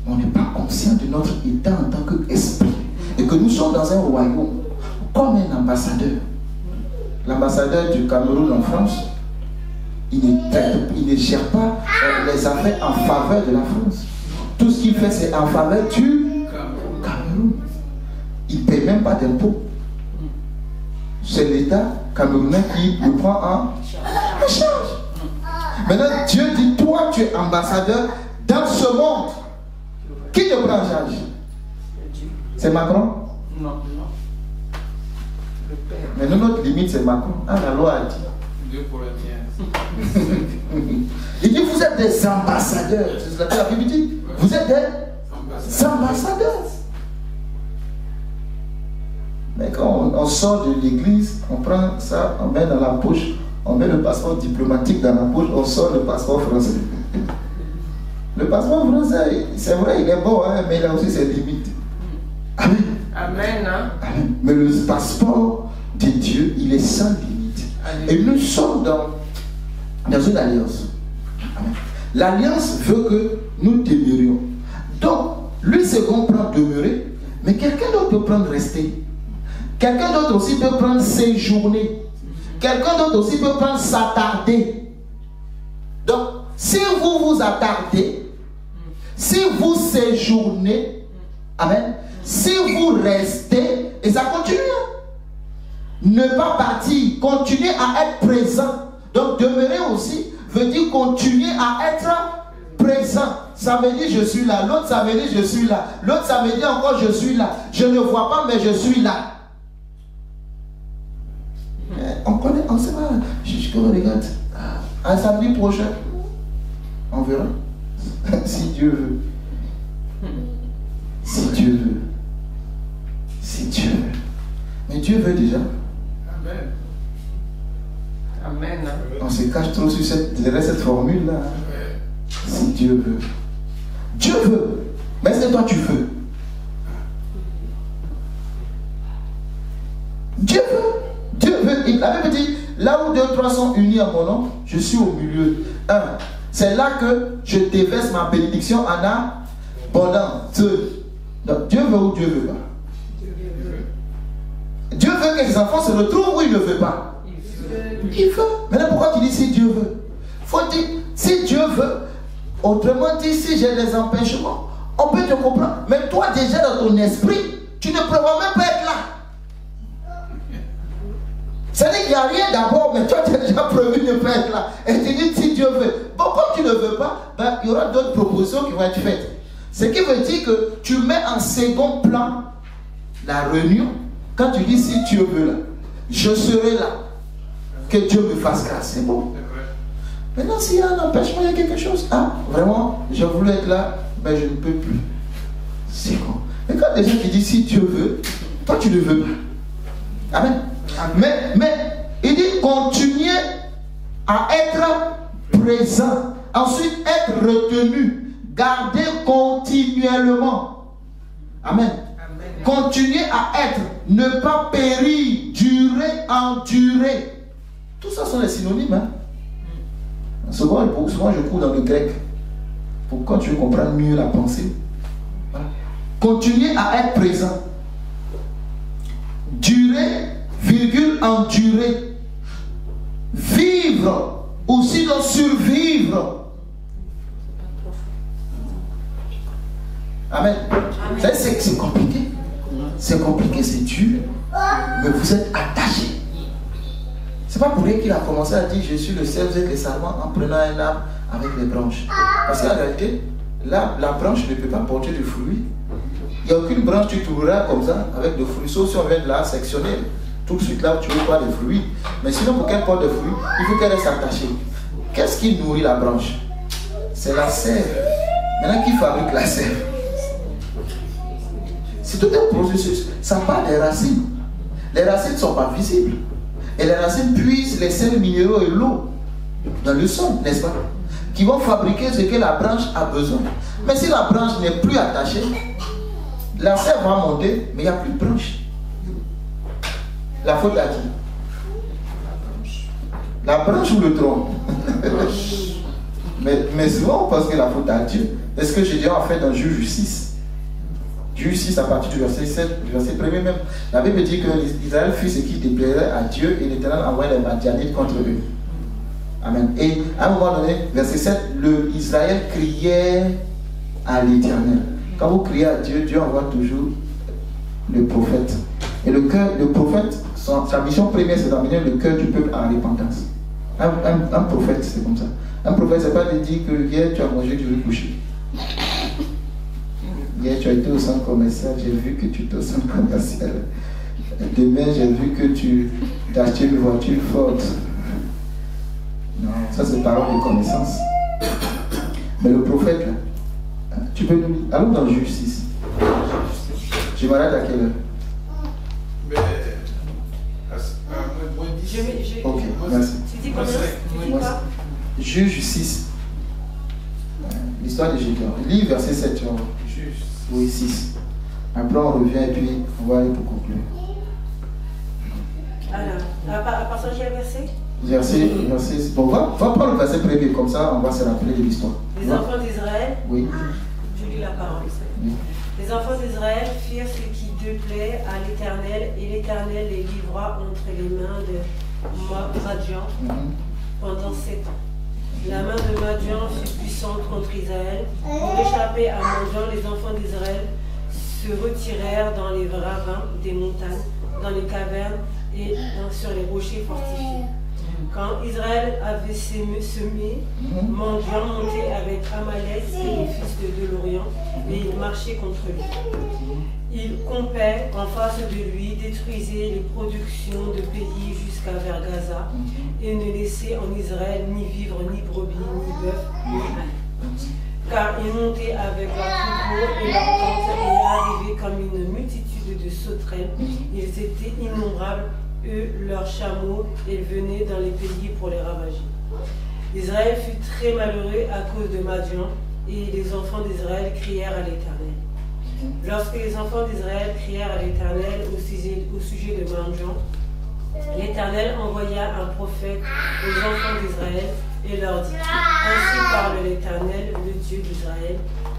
On n'est pas conscient de notre état en tant qu'esprit. Et que nous sommes dans un royaume comme un ambassadeur. L'ambassadeur du Cameroun en France, il ne gère pas les affaires en faveur de la France. Tout ce qu'il fait, c'est en faveur du Cameroun. Il ne paye même pas d'impôts. C'est l'État camerounais qui le prend en charge. Maintenant, Dieu dit, toi, tu es ambassadeur dans ce monde. Qui te prend en charge? C'est Macron? Non. Mais nous, notre limite, c'est Macron. Ah, la loi a dit. Il dit, vous êtes des ambassadeurs. C'est ce que la Bible dit. Vous êtes des ambassadeurs. Mais quand on sort de l'église, on prend ça, on met dans la poche, on met le passeport diplomatique dans la poche, on sort le passeport français. Le passeport français, c'est vrai, il est bon, hein, mais il a aussi ses limites. Amen. Amen, hein? Amen. Mais le passeport de Dieu, il est sans limite. Amen. Et nous sommes dans une alliance. L'alliance veut que nous demeurions. Donc, lui c'est bon prendre demeurer, mais quelqu'un d'autre peut prendre rester. Quelqu'un d'autre aussi peut prendre séjourner. quelqu'un d'autre aussi peut prendre s'attarder. Donc, si vous vous attardez, si vous séjournez, amen, si vous restez, et ça continue. Ne pas partir, continuer à être présent. Donc, demeurer aussi veut dire continuer à être présent. Ça veut dire je suis là. L'autre, ça veut dire je suis là. L'autre, ça veut dire encore je suis là. Je ne vois pas, mais je suis là. On connaît, on sait pas. Je regarde. Un samedi prochain, on verra. Si Dieu veut. Si Dieu veut. Si Dieu veut. Mais Dieu veut déjà. Amen. Amen. On se cache trop sur cette formule-là. Si Dieu veut. Dieu veut. Mais est-ce que toi tu veux? Dieu veut. Dieu veut. Il avait dit, là où 2 ou 3 sont unis à mon nom, je suis au milieu. 1. C'est là que je déverse ma bénédiction en abondance. 2. Donc Dieu veut ou Dieu veut pas? Dieu veut que ses enfants se retrouvent ou il ne veut pas? Il veut. Maintenant pourquoi tu dis si Dieu veut? Faut dire si Dieu veut. Autrement dit, si j'ai des empêchements, on peut te comprendre. Mais toi déjà dans ton esprit, tu ne prévois même pas être là. C'est-à-dire qu'il n'y a rien d'abord, mais toi tu as déjà prévu de ne pas être là. Et tu dis si Dieu veut. Bon, comme tu ne veux pas, ben, il y aura d'autres propositions qui vont être faites. Ce qui veut dire que tu mets en second plan la réunion. Quand tu dis si Dieu veut là, je serai là. Que Dieu me fasse grâce, c'est bon. Maintenant, s'il y a un empêchement, il y a quelque chose. Ah, vraiment, j'ai voulu être là, mais je ne peux plus. C'est con. Mais quand des gens qui disent si Dieu veut, toi tu ne veux pas. Amen. Mais il dit continuer à être présent. Ensuite, être retenu. Garder continuellement. Amen. Continuer à être. Ne pas périr. Durer, endurer. Tout ça sont des synonymes. Hein? Souvent, je cours dans le grec. Pour quand tu veux comprendre mieux la pensée. Voilà. Continuer à être présent. Durer, virgule, endurer. Vivre, ou sinon survivre. Amen. C'est compliqué. C'est compliqué, c'est dur. Mais vous êtes attachés. C'est pas pour rien qu'il a commencé à dire je suis le seul et le serment en prenant un arbre avec les branches. Parce qu'en réalité, là, la branche ne peut pas porter de fruits. Il n'y a aucune branche tu trouveras comme ça avec de fruits. Sauf si on vient de la sectionner. Tout de suite là, tu ne veux pas de fruits. Mais sinon, pour qu'elle porte de fruits, il faut qu'elle reste attachée. Qu'est-ce qui nourrit la branche? C'est la sève. Maintenant, qui fabrique la sève? C'est tout un processus. Ça part des racines. Les racines ne sont pas visibles. Et les racines puisent les sels minéraux et l'eau dans le sol, n'est-ce pas? Qui vont fabriquer ce que la branche a besoin. Mais si la branche n'est plus attachée, la sève va monter, mais il n'y a plus de branche. La faute à qui? La branche ou le tronc? mais souvent on pense que la faute à Dieu. Est-ce que j'ai déjà fait dans Juge 6? Juge 6 à partir du verset 7, du verset 1er même. La Bible dit que Israël fit ce qui déplairait à Dieu et l'Éternel envoya les Madianites contre eux. Amen. Et à un moment donné, verset 7, Israël criait à l'Éternel. Quand vous criez à Dieu, Dieu envoie toujours le prophète. Et le prophète, sa mission première, c'est d'amener le cœur du peuple à la repentance. Un prophète, c'est comme ça. Un prophète, c'est pas de dire que hier tu as mangé, tu veux coucher. Hier tu as été au centre commercial, j'ai vu que tu étais au centre commercial. Demain, j'ai vu que tu as acheté une voiture forte. Non, ça c'est parole de connaissance. Mais le prophète, là, tu peux nous... Allons dans le Juge 6. Je m'arrête à quelle heure? Ok, merci. Juge 6. L'histoire de Gédéon. Lis verset 7. Oui, 6. Après on revient et puis on va aller pour conclure. Alors, à part ça, j'ai le verset? Verset. Bon, va prendre le verset premier, comme ça on va se rappeler de l'histoire. Les enfants d'Israël. Oui. Je lis la parole. Oui. Les enfants d'Israël firent ce qui déplaît à l'Éternel, et l'Éternel les livra entre les mains Madian pendant 7 ans. La main de Madian fut puissante contre Israël. Pour échapper à Madian, les enfants d'Israël se retirèrent dans les ravins des montagnes, dans les cavernes et sur les rochers fortifiés. Quand Israël avait semé, Madian montait avec Amalek et les fils de l'Orient et il marchait contre lui. Il campait en face de lui, détruisait les productions de pays jusqu'à vers Gaza et ne laissait en Israël ni vivre, ni brebis, ni bœuf, ni âne. Car ils montaient avec leurs troupeaux et leurs tentes et arrivaient comme une multitude de sauterelles. Ils étaient innombrables, eux, leurs chameaux, et ils venaient dans les pays pour les ravager. Israël fut très malheureux à cause de Madian, et les enfants d'Israël crièrent à l'Éternel. Lorsque les enfants d'Israël crièrent à l'Éternel au sujet de Madian, l'Éternel envoya un prophète aux enfants d'Israël et leur dit: Ainsi parle l'Éternel, le Dieu d'Israël,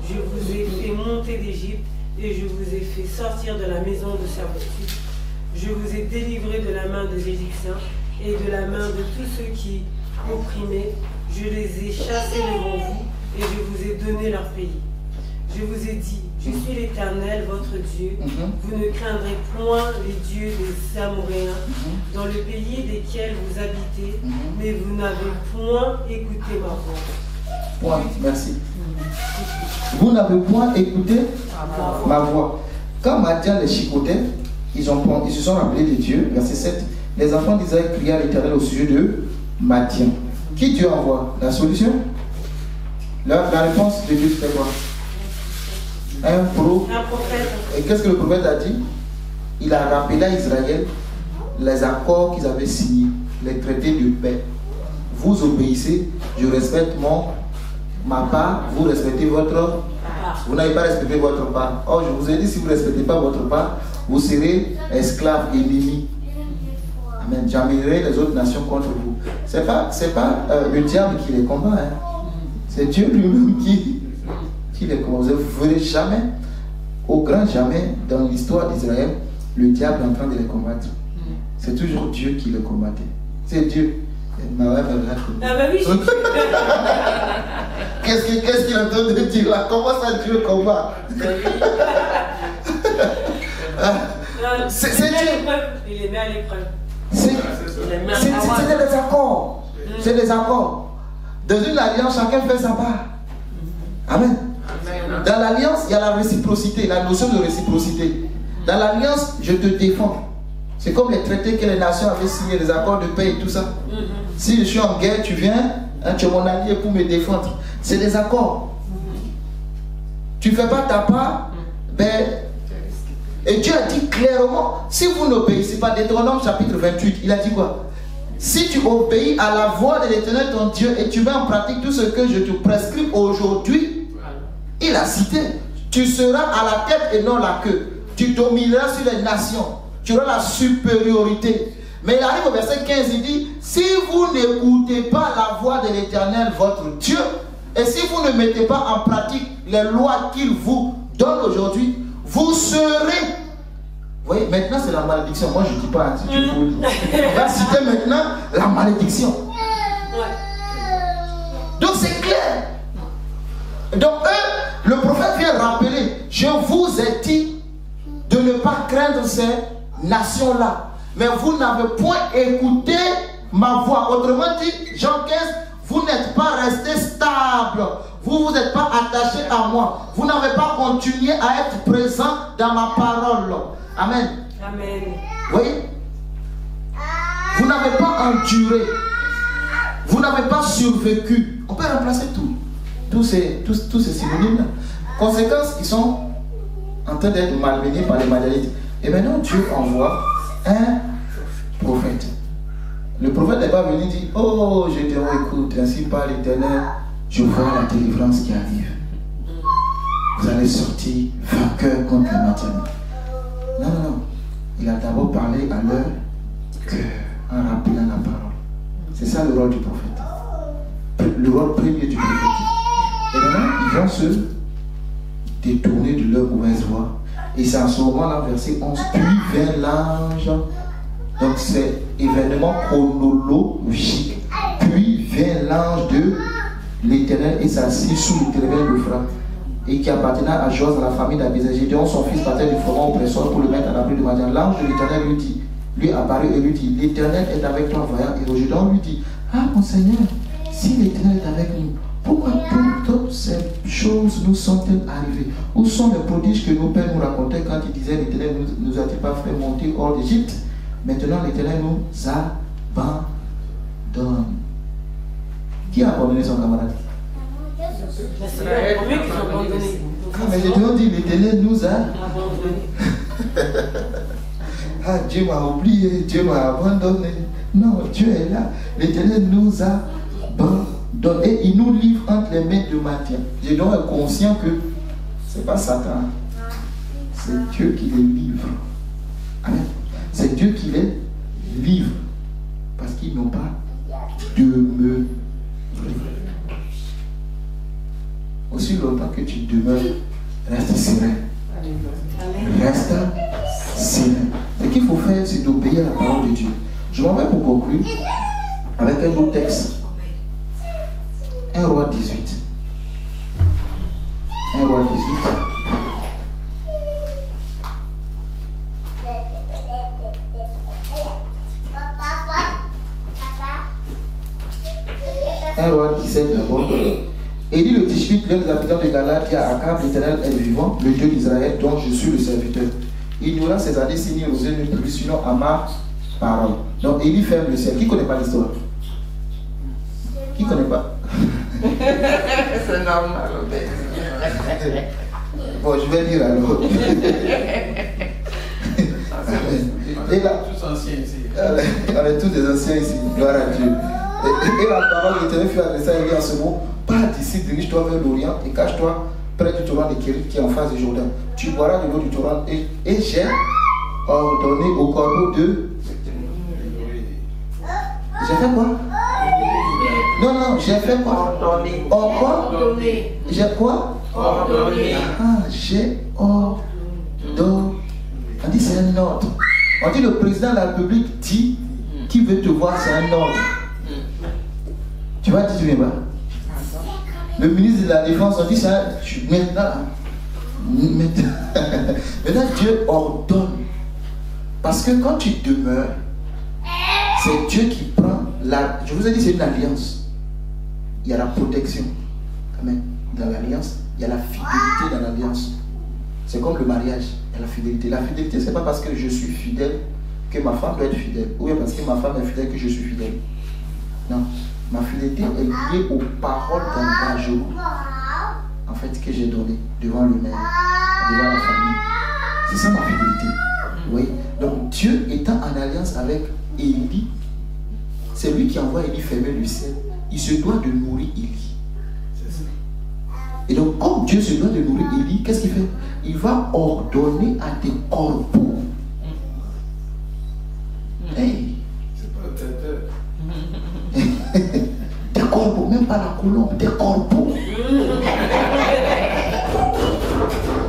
je vous ai fait monter d'Égypte et je vous ai fait sortir de la maison de servitude. Je vous ai délivré de la main des Égyptiens et de la main de tous ceux qui opprimaient. Je les ai chassés devant vous et je vous ai donné leur pays. Je vous ai dit: je suis l'Éternel, votre Dieu. Vous ne craindrez point les dieux des Amoréens dans le pays desquels vous habitez, mais vous n'avez point écouté ma voix. Point, merci. Vous n'avez point écouté ma voix. Quand Madian les chicotait, ils se sont rappelés de Dieu. Verset 7. Les enfants d'Israël criaient à l'Éternel au sujet de Madian. Qui Dieu envoie? La solution? La réponse de Dieu, c'était quoi? Un prophète. Et qu'est-ce que le prophète a dit? Il a rappelé à Israël les accords qu'ils avaient signés, les traités de paix. Vous obéissez, je respecte ma part, vous respectez votre part. Vous n'avez pas respecté votre part. Or, je vous ai dit, si vous ne respectez pas votre part, vous serez esclaves, ennemis. Amen. J'amènerai les autres nations contre vous. Ce n'est pas le diable qui les combat. Hein. C'est Dieu lui-même qui les combat. Vous ne verrez jamais, au grand jamais, dans l'histoire d'Israël, le diable est en train de les combattre. C'est toujours Dieu qui les combattait. C'est Dieu. Qu'est-ce qu'il est en train de dire là? Comment ça Dieu combat? C'est Dieu. Il les met à l'épreuve. C'est des accords. C'est des accords. Dans une alliance, chacun fait sa part. Amen. Dans l'alliance, il y a la réciprocité, la notion de réciprocité. Dans l'alliance, je te défends. C'est comme les traités que les nations avaient signés, les accords de paix et tout ça. Si je suis en guerre, tu viens, hein, tu es mon allié pour me défendre. C'est des accords. Tu ne fais pas ta part, ben, et Dieu a dit clairement, si vous n'obéissez pas, Deutéronome chapitre 28, il a dit quoi? Si tu obéis à la voix de l'Éternel ton Dieu et tu mets en pratique tout ce que je te prescris aujourd'hui, il a cité, tu seras à la tête et non la queue. Tu domineras sur les nations. Tu auras la supériorité. Mais il arrive au verset 15, il dit, si vous n'écoutez pas la voix de l'Éternel votre Dieu, et si vous ne mettez pas en pratique les lois qu'il vous donne aujourd'hui, vous serez... Vous voyez, maintenant c'est la malédiction. Moi je ne dis pas, hein, si tu veux. On va citer maintenant la malédiction. Donc c'est clair. Donc eux, le prophète vient rappeler, je vous ai dit de ne pas craindre ces nations-là. Mais vous n'avez point écouté ma voix. Autrement dit, Jean 15, vous n'êtes pas resté stable. Vous n'êtes pas attaché à moi. Vous n'avez pas continué à être présent dans ma parole. Amen. Amen. Oui. Vous n'avez pas enduré. Vous n'avez pas survécu. On peut remplacer tout. Tous ces synonymes-là. Conséquence, ils sont en train d'être malmenés par les Madianites. Et maintenant, Dieu envoie un prophète. Le prophète n'est pas venu dire, oh, je te écoute, ainsi par l'Éternel, je vois la délivrance qui arrive. Vous allez sortir vainqueur contre les Madianites. Non, non, non. Il a d'abord parlé à leur cœur en rappelant la parole. C'est ça le rôle du prophète. Le rôle premier du prophète. Et maintenant, ils vont se détourner de leur mauvaise voie. Et c'est en ce moment-là, verset 11, puis vint l'ange Donc c'est événement chronologique. Puis vient l'ange de l'Éternel et s'assit sous le téléphone de Franck, et qui appartenait à Joas dans la famille d'Abizé. Gédéon, son fils, partait du froment oppresseur pour le mettre à l'abri de Madian. L'ange de l'Éternel lui apparut et lui dit, l'Éternel est avec toi, voyant héros. Gédéon lui dit, ah mon Seigneur, si l'Éternel est avec nous, pourquoi toutes ces choses nous sont-elles arrivées? Où sont les prodiges que nos pères nous racontaient quand ils disaient, l'Éternel nous a-t-il pas fait monter hors d'Égypte? Maintenant l'Éternel nous abandonne. Qui a abandonné son camarade? C'est le premier qui sont abandonnés. Ah, mais Gédéon dit, l'Éternel nous a Abandonnés. Ah, Dieu m'a oublié, Dieu m'a abandonné. Non, Dieu est là. L'Éternel nous abandonne. Et il nous livre entre les mains de Madian. Gédéon est conscient que ce n'est pas Satan. C'est Dieu qui les livre. Amen. C'est Dieu qui les livre. Parce qu'ils n'ont pas demeuré. Aussi longtemps que tu demeures, reste serein. Reste serein. Ce qu'il faut faire, c'est d'obéir à la parole de Dieu. Je m'en vais pour conclure avec un autre texte. 1 Roi 18. 1 Roi 18. Un roi 17 d'abord. Élie le Tishbite, l'un des habitants de Galade, dit à Akab, l'Éternel est vivant, le Dieu d'Israël, dont je suis le serviteur. Il n'y aura ces années si ni rosée ni pluie, sinon à ma parole. Donc Élie ferme le ciel. Qui ne connaît pas l'histoire? Qui ne connaît pas? C'est normal. Bon, je vais lire alors. Et là, Tous anciens ici. on est tous des anciens ici. Gloire à Dieu. Et la parole de l'Éternel fut adressée à Élie en ce mot. Pars d'ici, dirige-toi vers l'Orient et cache-toi près du torrent de Kérit qui est en face du Jourdain. Tu boiras de l'eau du torrent et j'ai ordonné au corbeau de... J'ai fait quoi? Non, j'ai fait quoi? Ordonné. Ordonné. J'ai quoi? Ordonné. Ah, j'ai ordonné. On dit c'est un ordre. On dit le président de la République dit qui veut te voir, c'est un ordre. Tu vas dire, tu viens pas? Le ministre de la Défense, on dit ça. Maintenant, Dieu ordonne. Parce que quand tu demeures, c'est Dieu qui prend la... Je vous ai dit, c'est une alliance. Il y a la protection. Amen. Dans l'alliance, il y a la fidélité dans l'alliance. C'est comme le mariage. Il y a la fidélité. La fidélité, ce n'est pas parce que je suis fidèle que ma femme doit être fidèle. Ou bien parce que ma femme est fidèle que je suis fidèle. Non. Ma fidélité est liée aux paroles d'engagement, en fait, que j'ai données devant le maire, devant la famille. C'est ça ma fidélité. Oui. Donc Dieu étant en alliance avec Élie, c'est lui qui envoie Élie fermer le ciel. Il se doit de nourrir Élie. Et donc, comme Dieu se doit de nourrir Élie, qu'est-ce qu'il fait? Il va ordonner à des corbeaux. Hey. C'est pas le traiteur. Des corbeaux, même pas la colombe, des corbeaux.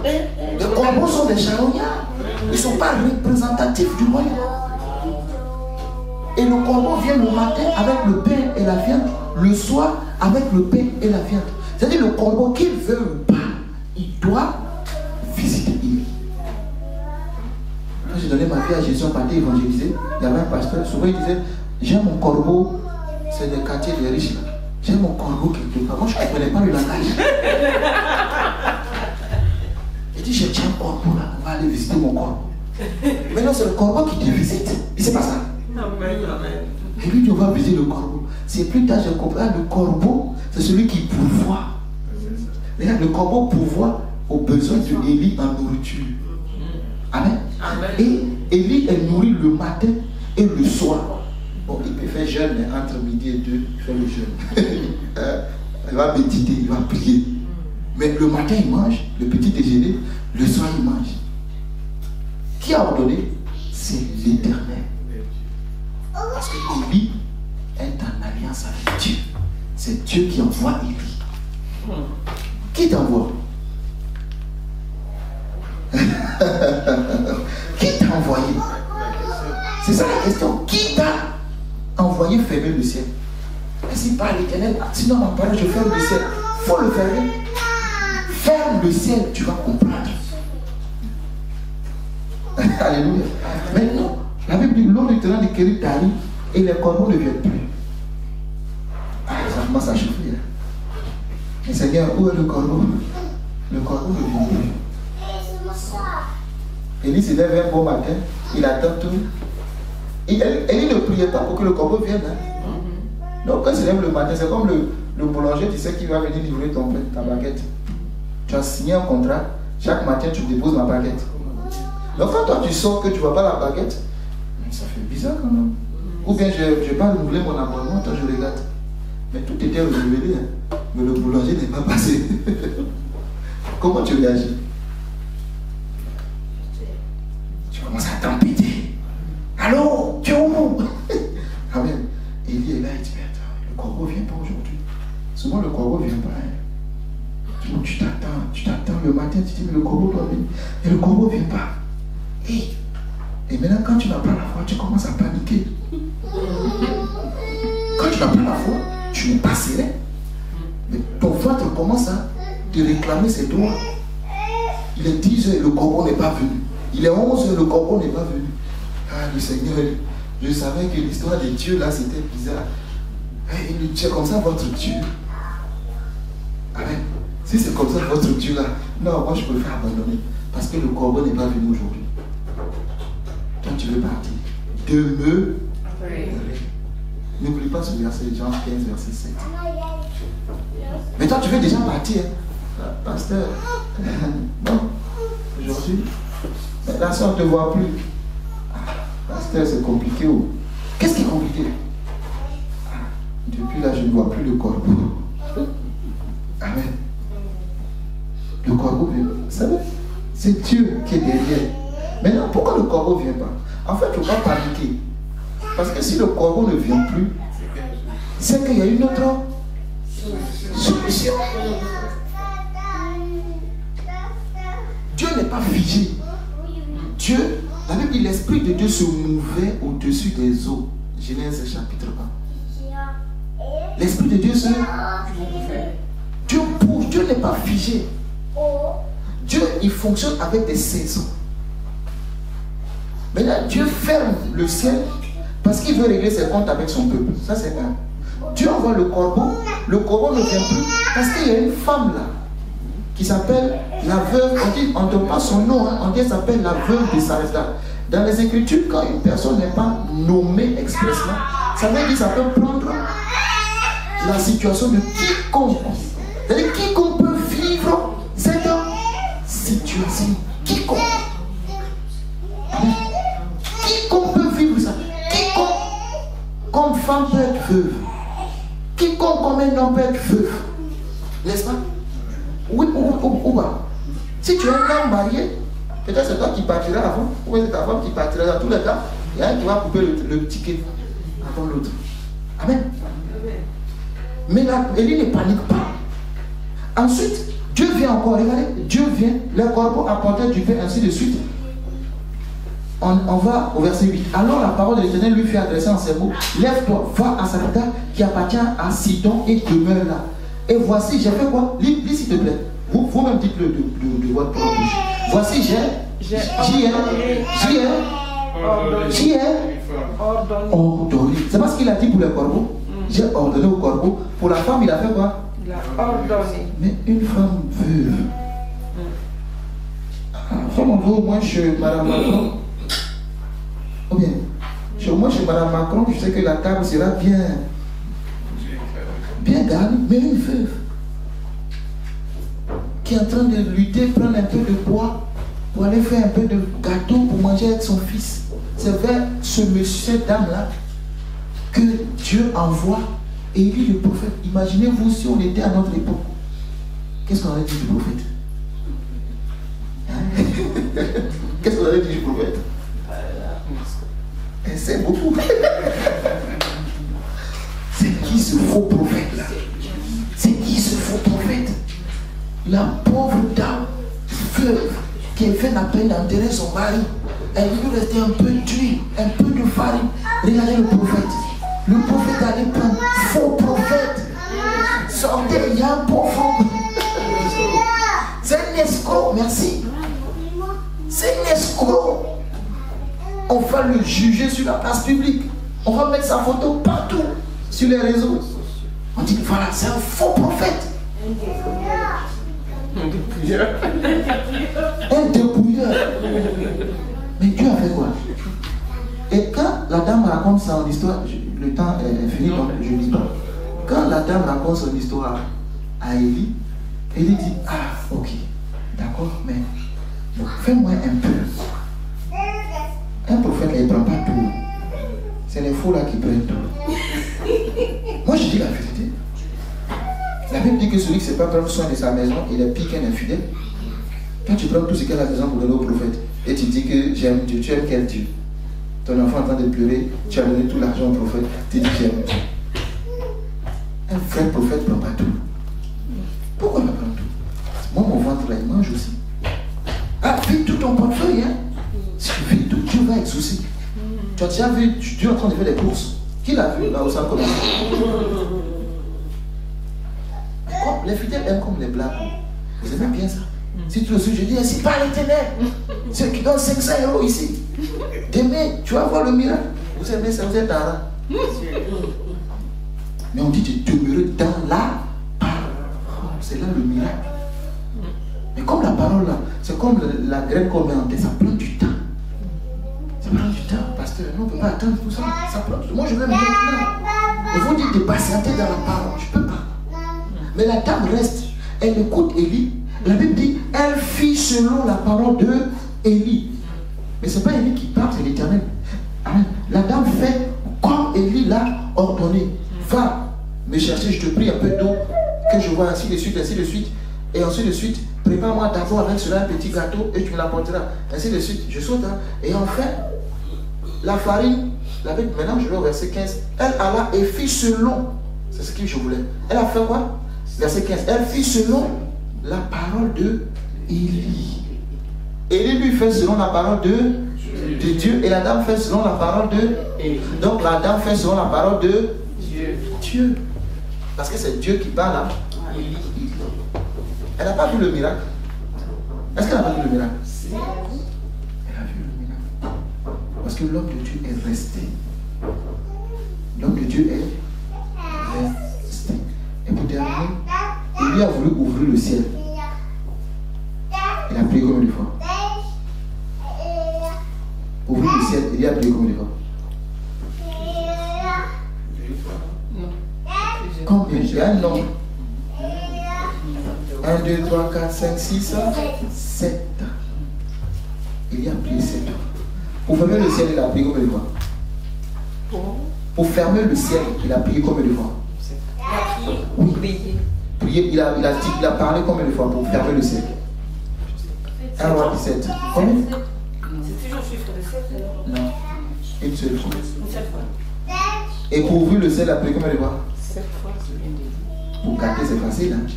Les corbeaux sont des charognards. Ils ne sont pas représentatifs du royaume. Et le corbeau vient le matin avec le pain et la viande, le soir avec le pain et la viande. C'est-à-dire le corbeau, qu'il veut ou pas, il doit visiter Élie. Quand j'ai donné ma vie à Jésus, on partait évangéliser. Il y avait un pasteur, souvent il disait, j'ai mon corbeau, c'est des quartiers des riches là. J'ai mon corbeau quelque part. Moi je ne comprenais pas le langage. Il dit, j'ai un corbeau là, on va aller visiter mon corbeau. Maintenant c'est le corbeau qui te visite. Et c'est pas ça. Amen, amen. Et lui, on va visiter le corbeau. C'est plus tard, j'ai compris. Le corbeau, c'est celui qui pourvoit. Regarde, le corbeau pourvoit aux besoins de Élie en nourriture. Amen. Amen. Et Élie est nourri le matin et le soir. Bon, il peut faire jeûne, mais entre midi et 2, il fait le jeûne. Il va méditer, il va prier. Mais le matin, il mange, le petit déjeuner, le soir, il mange. Qui a ordonné? C'est l'Éternel. Parce que Élie est en alliance avec Dieu. C'est Dieu qui envoie Élie. Qui t'envoie? Qui t'a envoyé? C'est ça la question. Qui t'a envoyé fermer le ciel? Et si par l'Éternel, sinon ma parole, je ferme le ciel. Il faut le fermer. Ferme le ciel, tu vas comprendre. Alléluia. Maintenant, la Bible dit, l'eau du terrain des Kérib t'arrive et les corbeaux ne viennent plus. Ah, ça commence à chauffer. Mais Seigneur, où est le corbeau? Le corbeau ne vient plus. Élie se lève un bon matin, il attend tout. Élie ne priait pas pour que le corbeau vienne. Hein. Donc quand il se lève le matin, c'est comme le boulanger, tu sais qu'il va venir livrer ton pain, ta baguette. Tu as signé un contrat, chaque matin tu déposes ma baguette. Donc quand toi tu sors que tu ne vois pas la baguette, ça fait bizarre quand même. Ou bien je n'ai pas renouvelé mon abonnement, toi je regarde. Mais tout était renouvelé, hein. Mais le boulanger n'est pas passé. Comment tu réagis? Tu commences à t'empêter. Allô, tu es où? Amen. Élie est là, il dit, mais attends, le corbeau ne vient pas aujourd'hui. Souvent le corbeau ne vient pas. Hein. Tu t'attends le matin, tu dis, mais le corbeau doit venir. Et le corbeau ne vient pas. Et maintenant, quand tu n'as pas la foi, tu commences à paniquer. Quand tu n'as pas la foi, tu n'es pas serein. Mais ton ventre commence à te réclamer ses droits. Il est 10 heures, le corbeau n'est pas venu. Il est 11 heures, le corbeau n'est pas venu. Ah, le Seigneur, je savais que l'histoire de Dieu là, c'était bizarre. Et il dit, comme ça, votre Dieu. Amen. Si c'est comme ça, votre Dieu là, non, moi je préfère abandonner. Parce que le corbeau n'est pas venu aujourd'hui. Toi, tu veux partir. Demeure. N'oublie pas ce verset, Jean 15, verset 7. Mais toi, tu veux déjà partir. Pasteur, non, aujourd'hui, la soeur ne te voit plus. Pasteur, c'est compliqué. Oh. Qu'est-ce qui est compliqué? Depuis là, je ne vois plus le corbeau. Amen. Le corbeau vient. Vous savez, c'est Dieu qui est derrière. Maintenant, pourquoi le corbeau ne vient pas? En fait, il ne faut pas paniquer. Parce que si le corbeau ne vient plus, c'est qu'il y a une autre solution. Dieu n'est pas figé. Dieu, la Bible dit, l'Esprit de Dieu se mouvait au-dessus des eaux. Genèse chapitre 1. L'Esprit de Dieu se mouvait. Dieu bouge, Dieu n'est pas figé. Dieu, il fonctionne avec des saisons. Maintenant, Dieu ferme le ciel parce qu'il veut régler ses comptes avec son peuple. Ça, c'est un. Dieu envoie le corbeau ne vient plus parce qu'il y a une femme là qui s'appelle la veuve. On ne donne pas son nom, hein, on dit qu'elle s'appelle la veuve de Sarepta. Dans les Écritures, quand une personne n'est pas nommée expressement, ça veut dire que ça peut prendre la situation de quiconque. C'est-à-dire quiconque peut vivre cette situation. Quiconque. Quiconque peut vivre ça. Quiconque, comme femme peut être veuve. Quiconque comme un homme peut être veuve. N'est-ce pas? Oui ou pas. Si tu es un homme marié, peut-être c'est toi qui partiras avant, ou c'est ta femme qui partira. Dans tous les cas, il y a un qui va couper le ticket avant l'autre. Amen. Mais là, Élie ne panique pas. Ensuite, Dieu vient encore, regardez, Dieu vient, le corbeau apportait du pain, ainsi de suite. On va au verset 8. Alors la parole de l'Éternel lui fait adresser en ces mots: lève-toi, va à Sarepta qui appartient à Sidon et demeure là. Et voici, j'ai fait quoi? Lis s'il te plaît. Vous-même dites-le de votre propre bouche. Voici, j'y ai ordonné. C'est pas ce qu'il a dit pour le corbeau. J'ai ordonné au corbeau. Pour la femme, il a fait quoi? Il a ordonné. Mais une femme veuve. Comme on veut au moins chez Madame Macron. Ou bien, au moins chez Madame Macron, je sais que la table sera bien garnie, mais une veuve qui est en train de lutter, prendre un peu de bois pour aller faire un peu de gâteau pour manger avec son fils. C'est vers ce monsieur, cette dame-là, que Dieu envoie Élie le prophète. Imaginez-vous si on était à notre époque. Qu'est-ce qu'on aurait dit du prophète? Qu'est-ce qu'on aurait dit du prophète? C'est beaucoup. C'est qui ce faux prophète là? C'est qui ce faux prophète? La pauvre dame veuve qui a fait la peine d'enterrer son mari il lui restait un peu d'huile, un peu de farine. Regardez le prophète. Le prophète allait prendre faux prophète. Sortez, il y a un profond. C'est un escroc, merci. C'est un escroc. On va le juger sur la place publique. On va mettre sa photo partout sur les réseaux. On dit voilà, c'est un faux prophète. Un dépouilleur. Un dépouilleur. Mais Dieu a fait quoi? Et quand la dame raconte son histoire, le temps est fini, donc je ne dis pas. Quand la dame raconte son histoire à Élie, Élie dit ah, ok, d'accord, mais bon, fais-moi un peu. Un prophète, là, il ne prend pas tout. C'est les faux là qui prennent tout. Moi, je dis la vérité. La Bible dit que celui qui ne sait pas prendre soin de sa maison, il est pire qu'un infidèle. Quand tu prends tout ce qu'il y a à la maison pour donner au prophète, et tu dis que j'aime Dieu, tu aimes quel Dieu? Ton enfant est en train de pleurer, tu as donné tout l'argent au prophète, tu dis que j'aime Dieu. Un vrai prophète ne prend pas tout. Pourquoi il ne prend tout? Moi, mon ventre là, il mange aussi. Ah, vide tout ton portefeuille, hein? Si tu vides tout, Dieu va exaucer. Tu as déjà vu Dieu en train de faire des courses? Qui l'a vu là où ça commence? Les fidèles aiment comme les blagues. Vous aimez bien ça? Si tu le suis, je dis, ainsi parle l'Éternel. Ceux qui donnent 500 € ici. Demain, tu vas voir le miracle. Vous aimez ça, vous êtes dans là. Mais on dit de demeurer dans la parole. C'est là le miracle. Mais comme la parole là, c'est comme la graine qu'on met en terre, ça prend du temps. Ça prend du temps, pasteur. Nous, on ne peut pas attendre tout ça. Ça prend du temps. Moi, je vais me maintenant. Il faut dire de patienter dans la parole. Je ne peux pas. Mais la dame reste. Elle écoute Élie. La Bible dit, elle fit selon la parole de Élie. Mais ce n'est pas Élie qui parle, c'est l'Éternel. La dame fait comme Élie l'a ordonné. Va me chercher, je te prie, un peu d'eau, que je vois ainsi de suite, ainsi de suite. Et ensuite de suite, prépare-moi d'abord avec cela un petit gâteau et tu me l'apporteras. Ainsi de suite, je saute. Hein. Et enfin, la farine, la Bible, maintenant je vais au verset 15. Elle alla et fit selon. C'est ce que je voulais. Elle a fait quoi? Verset 15. Elle fit selon la parole de Élie. Élie lui fait selon la parole de Dieu et la dame fait selon la parole de Élie. Donc la dame fait selon la parole de Dieu. Parce que c'est Dieu qui parle à Élie. Elle n'a pas vu le miracle. Est-ce qu'elle n'a pas vu le miracle? Elle a vu le miracle. Parce que l'homme de Dieu est resté. L'homme de Dieu est resté. Et pour terminer, il lui a voulu ouvrir le ciel. Il a prié combien de fois? Ouvrir le ciel, il y a prié combien de fois? Combien? Il y a un nombre. 1, 2, 3, 4, 5, 6, 7. Il y a prié 7 fois. Pour fermer le ciel, il a prié combien de fois? Pour fermer le ciel, il a prié combien de fois? Oui. Prier, il a parlé combien de fois pour fermer le ciel? 1 roi 17. Combien? C'est toujours le chiffre de 7. Non. Une seule fois. Une seule fois. Et pour ouvrir le ciel, il a prié combien de fois? 7 fois, je viens de dire. Pour gâter, c'est facile. Hein?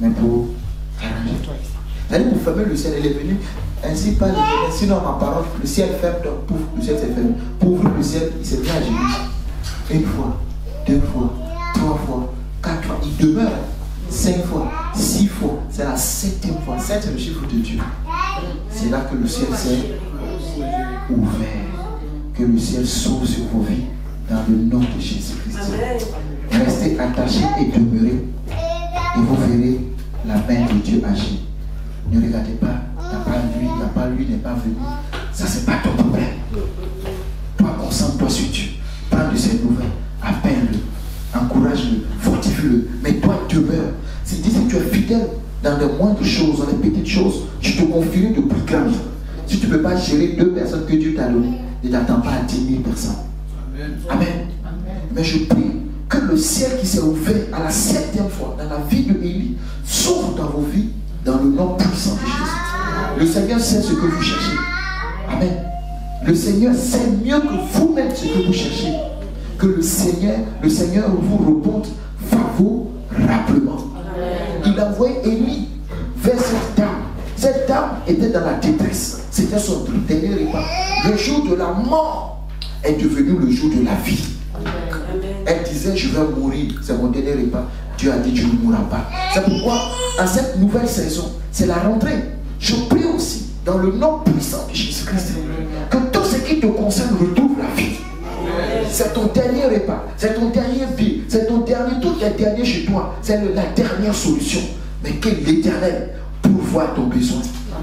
Mais pour arranger. C'est-à-dire pour fermer le ciel, elle est venue ainsi par l'Éternel. Sinon, ma parole, le ciel ferme, donc pouf, le ciel s'est fermé. Pour ouvrir le ciel, il s'est mis à gémir. Une fois, 2 fois, 3 fois, 4 fois. Il demeure 5 fois, 6 fois. C'est la 7e fois. 7, c'est le chiffre de Dieu. C'est là que le ciel s'est ouvert. Que le ciel s'ouvre sur vos vies dans le nom de Jésus-Christ. Restez attachés et demeurez. Et vous verrez la main de Dieu agir. Ne regardez pas, il n'a pas lui, n'est pas venu. Ça, c'est pas ton problème. Toi, concentre-toi sur Dieu. Prends de ses nouvelles, appelle-le, encourage-le, fortifie-le. Mais toi, demeure. Si tu es fidèle dans les moindres choses, dans les petites choses, tu te confieras de plus grandes. Si tu ne peux pas gérer 2 personnes que Dieu t'a données, ne t'attends pas à 10 000 personnes. Amen. Mais je prie que le ciel qui s'est ouvert à la 7e fois dans la vie de Élie s'ouvre dans vos vies dans le nom puissant de Jésus. Le Seigneur sait ce que vous cherchez. Amen. Le Seigneur sait mieux que vous-même ce que vous cherchez. Que le Seigneur vous réponde favorablement. Il a envoyé Élie vers cette dame. Cette dame était dans la détresse. C'était son dernier repas. Le jour de la mort est devenu le jour de la vie. Elle disait, je vais mourir, c'est mon dernier repas. Dieu a dit, tu ne mourras pas. C'est pourquoi, en cette nouvelle saison, c'est la rentrée. Je prie aussi, dans le nom puissant de Jésus-Christ, que tout ce qui te concerne retrouve la vie. C'est ton dernier repas, c'est ton dernier vie, c'est ton dernier, tout est dernier chez toi. C'est la dernière solution. Mais que l'Éternel pourvoie ton besoin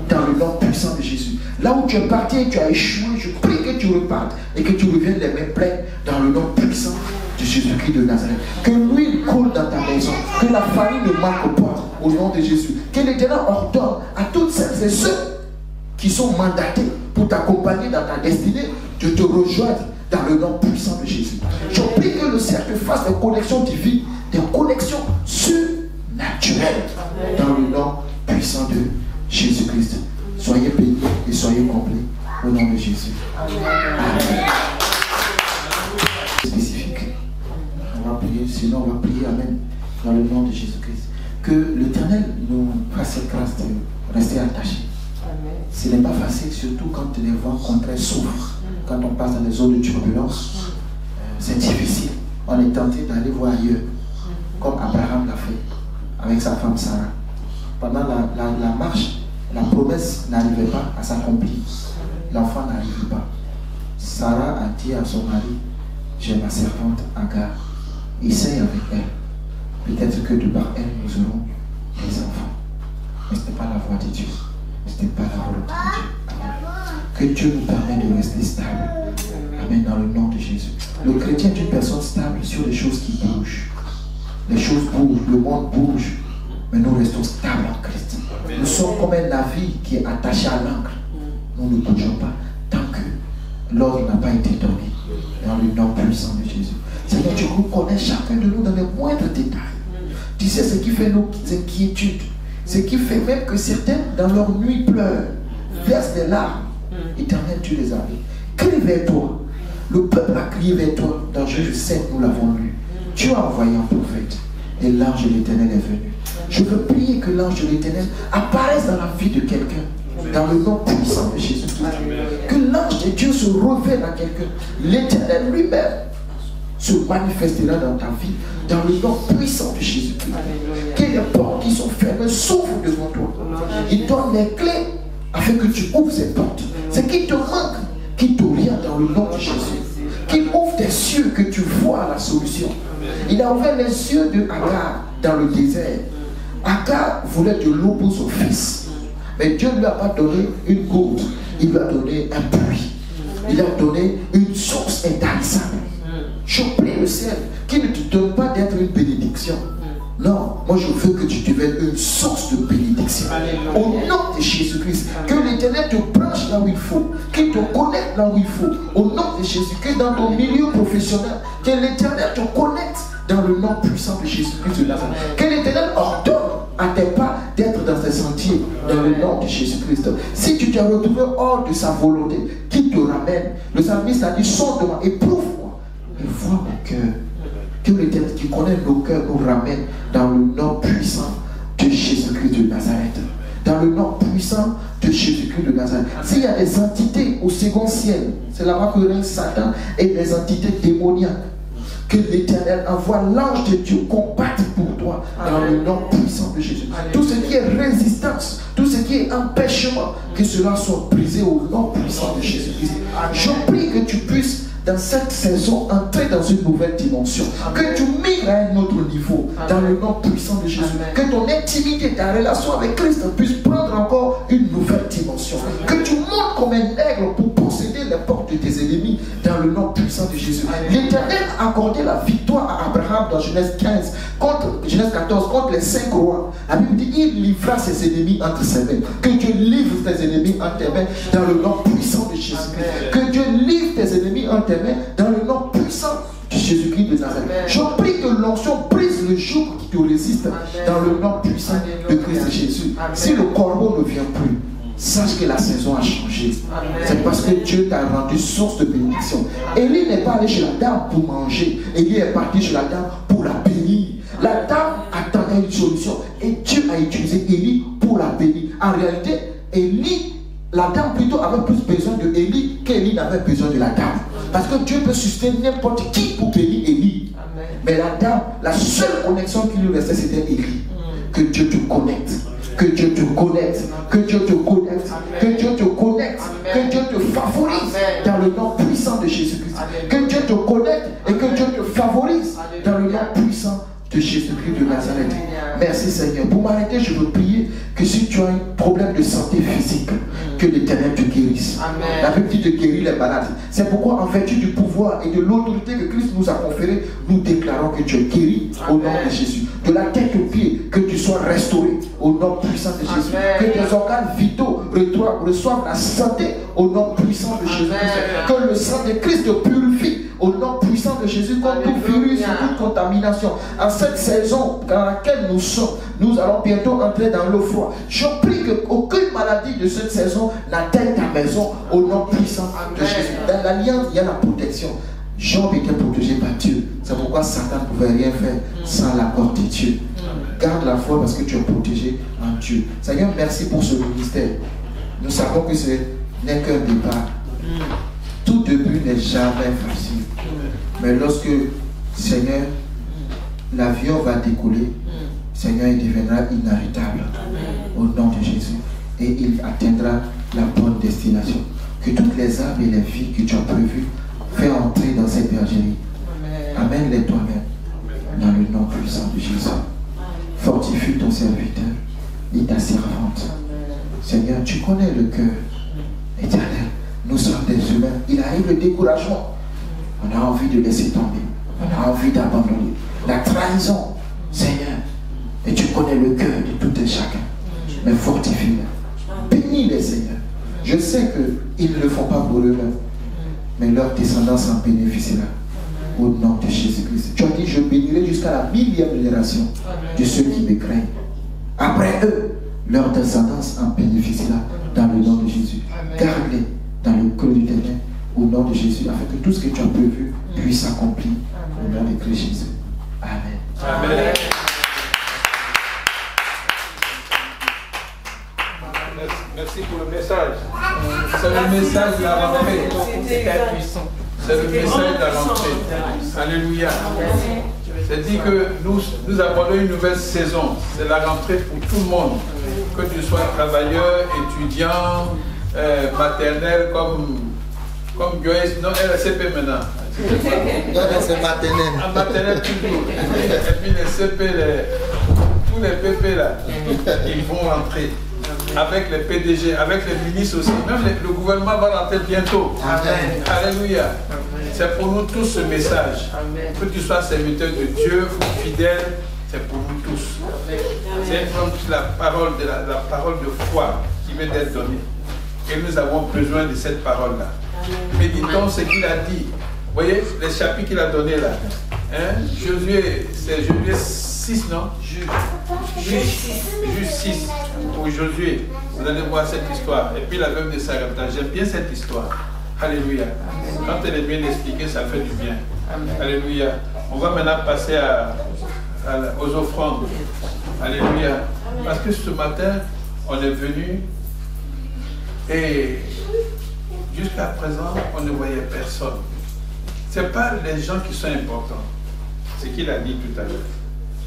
dans le nom puissant de Jésus. Là où tu es parti et tu as échoué, je prie que tu repartes et que tu reviennes les mains pleines dans le nom puissant de Jésus-Christ de Nazareth. Que l'huile coule dans ta maison, que la famille ne manque pas au nom de Jésus. Que l'Éternel ordonne à toutes celles et ceux qui sont mandatés pour t'accompagner dans ta destinée de te rejoindre dans le nom puissant de Jésus. Je prie que le ciel te fasse des connexions divines, des connexions surnaturelles dans le nom puissant de Jésus-Christ. Soyez bénis et soyez complets au nom de Jésus. Amen. Spécifique. On va prier, sinon on va prier Amen dans le nom de Jésus-Christ. Que l'Éternel nous fasse cette grâce de rester attachés. Ce n'est pas facile, surtout quand les vents contraires souffrent. Quand on passe dans les zones de turbulence, c'est difficile. On est tenté d'aller voir ailleurs, comme Abraham l'a fait avec sa femme Sarah. Pendant la marche, la promesse n'arrivait pas à s'accomplir. L'enfant n'arrivait pas. Sarah a dit à son mari, j'ai ma servante Agar, essaye avec elle. Peut-être que de par elle, nous aurons des enfants. Mais ce n'est pas la voie de Dieu. Ce n'est pas la volonté de Dieu. Amen. Que Dieu nous permette de rester stable. Amen, dans le nom de Jésus. Le chrétien est une personne stable sur les choses qui bougent. Les choses bougent, le monde bouge. Mais nous restons stables en Christ. Nous sommes comme un navire qui est attaché à l'ancre. Nous ne bougeons pas tant que l'ordre n'a pas été donné. Dans le nom puissant de Jésus. Seigneur, tu reconnais chacun de nous dans les moindres détails. Tu sais ce qui fait nos inquiétudes. Ce qui fait même que certains, dans leur nuit, pleurent, versent des larmes. Éternel, tu les as mis. Crie vers toi. Le peuple a crié vers toi. Dans Jésus 7, nous l'avons lu. Tu as envoyé un prophète. Et l'ange de l'Éternel est venu. Je veux prier que l'ange de l'Éternel apparaisse dans la vie de quelqu'un. Dans le nom puissant de Jésus-Christ. Que l'ange de Dieu se révèle à quelqu'un. L'Éternel lui-même se manifestera dans ta vie. Dans le nom puissant de Jésus-Christ. Que les portes qui sont fermées s'ouvrent devant toi. Il donne les clés afin que tu ouvres ces portes. Ce qui te manque, qui t'oriente dans le nom de Jésus. Qu'il ouvre tes yeux, que tu vois la solution. Il a ouvert les yeux de Agar dans le désert. Agar voulait de l'eau pour son fils. Mais Dieu ne lui a pas donné une goutte. Il lui a donné un puits. Il a donné une source intarissable. Je prie le ciel qui ne te donne pas d'être une bénédiction. Non, moi je veux que tu deviennes une source de bénédiction. Au nom de Jésus-Christ, que l'Éternel te branche là où il faut, qu'il te connecte là où il faut. Au nom de Jésus, que dans ton milieu professionnel, que l'Éternel te connecte dans le nom puissant de Jésus-Christ de Nazareth. Que l'Éternel ordonne à tes pas d'être dans ces sentiers dans le nom de Jésus-Christ. Si tu t'es retrouvé hors de sa volonté, qui te ramène. Le psalmiste a dit, sonde-moi, éprouve-moi et vois mon cœur. Que l'Éternel qui connaît nos cœurs nous ramène dans le nom puissant de Jésus-Christ de Nazareth. Dans le nom puissant de Jésus-Christ de Nazareth. S'il y a des entités au second ciel, c'est là-bas que règne Satan et des entités démoniaques. Que l'Éternel envoie l'ange de Dieu combattre pour toi dans le nom puissant de Jésus. Tout ce qui est résistance, tout ce qui est empêchement, que cela soit brisé au nom puissant de Jésus-Christ. Je prie que tu puisses dans cette saison entrer dans une nouvelle dimension. Que tu migres à un autre niveau dans le nom puissant de Jésus. Que ton intimité, ta relation avec Christ puisse prendre encore une nouvelle dimension. Que tu montes comme un aigle pour posséder les portes de tes ennemis dans le nom puissant de Jésus. L'Éternel a accordé la victoire à Abraham dans Genèse 15, Genèse 14, contre les 5 rois. La Bible dit, il livra ses ennemis entre ses mains. Que Dieu livre tes ennemis entre tes mains dans le nom puissant de Jésus-Christ. Que Dieu livre tes ennemis entre tes mains dans le nom puissant de Jésus-Christ de Nazareth. Je prie que l'onction brise le joug qui te résiste dans le nom puissant de Christ de Jésus. Si le corbeau ne vient plus, sache que la saison a changé. C'est parce que Dieu t'a rendu source de bénédiction. Élie n'est pas allé chez la dame pour manger. Élie est parti chez la dame pour la bénir. La dame attendait une solution et Dieu a utilisé Élie pour la bénir. En réalité, Élie, la dame plutôt avait plus besoin de Élie qu'Élie n'avait besoin de la dame. Parce que Dieu peut susciter n'importe qui pour bénir Élie. Mais la dame, la seule connexion qui lui restait, c'était Élie. Que Dieu te connecte. Que Dieu te connecte. Que Dieu te connecte. Que Dieu te connecte. Que Dieu te favorise dans le nom puissant de Jésus-Christ. Que Dieu te connecte et que Dieu te favorise dans le nom puissant de Jésus-Christ de Nazareth. Merci Seigneur. Pour m'arrêter, je veux prier que si tu as un problème de santé physique, que l'Éternel te guérisse. La Bible dit de guérir les malades. C'est pourquoi en vertu du pouvoir et de l'autorité que Christ nous a conféré, nous déclarons que tu es guéri au nom de Jésus. De la tête aux pieds, que tu sois restauré au nom puissant de Jésus. Que tes organes vitaux reçoivent la santé au nom puissant de Jésus. Que le sang de Christ te purifie au nom puissant de Jésus contre tout virus et toute contamination. En cette saison dans laquelle nous sommes, nous allons bientôt entrer dans l'eau froide. Je prie qu'aucune maladie de cette saison n'atteigne ta maison au nom puissant de Jésus. Dans l'alliance, il y a la protection. Job était protégé par Dieu. C'est pourquoi Satan ne pouvait rien faire sans l'accord de Dieu. Garde la foi parce que tu es protégé en Dieu. Seigneur, merci pour ce ministère. Nous savons que ce n'est qu'un départ. Tout début n'est jamais facile. Mais lorsque, Seigneur, l'avion va décoller, Seigneur, il deviendra inarrêtable au nom de Jésus. Et il atteindra la bonne destination. Que toutes les âmes et les vies que tu as prévues, fais entrer dans cette bergerie. Amène-les toi-même dans le nom puissant de Jésus. Fortifie ton serviteur et ta servante. Seigneur, tu connais le cœur éternel. Nous sommes des humains. Il arrive le découragement. On a envie de laisser tomber. On a envie d'abandonner. La trahison, Seigneur. Et tu connais le cœur de tout et chacun. Mais fortifie-les. Bénis-les, Seigneur. Je sais qu'ils ne le font pas pour eux-mêmes. Mais leur descendance en bénéficiera. Au nom de Jésus-Christ. Tu as dit, je bénirai jusqu'à la 1000e génération de ceux qui me craignent. Après eux, leur descendance en bénéficiera dans le nom de Jésus. Garde-les dans le creux du ténèbre au nom de Jésus, afin que tout ce que tu as prévu puisse s'accomplir au nom de Christ Jésus. Amen. Amen. Merci pour le message. C'est le message de la rentrée. C'est le message de la rentrée. Alléluia. C'est dit que nous abordons une nouvelle saison. C'est la rentrée pour tout le monde. Que tu sois travailleur, étudiant, maternel comme Joyce. Non, elle est CP maintenant. C'est maternel. En maternel toujours. Et puis les CP, tous les PP là, ils vont rentrer. Avec les PDG, avec les ministres aussi. Même le gouvernement va rentrer bientôt. Amen. Alléluia. C'est pour nous tous ce message. Amen. Que tu sois serviteur de Dieu ou fidèle, c'est pour nous tous. C'est la parole de foi qui vient d'être donnée. Et nous avons besoin de cette parole-là. Méditons ce qu'il a dit. Vous voyez, les chapitres qu'il a donnés là. Hein? Josué, c'est Josué 6, non? Juge 6 pour Josué. Vous allez voir cette histoire. Et puis la veuve de Sarepta. J'aime bien cette histoire. Alléluia. Quand elle est bien expliquée, ça fait du bien. Alléluia. On va maintenant passer aux offrandes. Alléluia. Parce que ce matin, on est venu et jusqu'à présent, on ne voyait personne. Ce n'est pas les gens qui sont importants. Ce qu'il a dit tout à l'heure.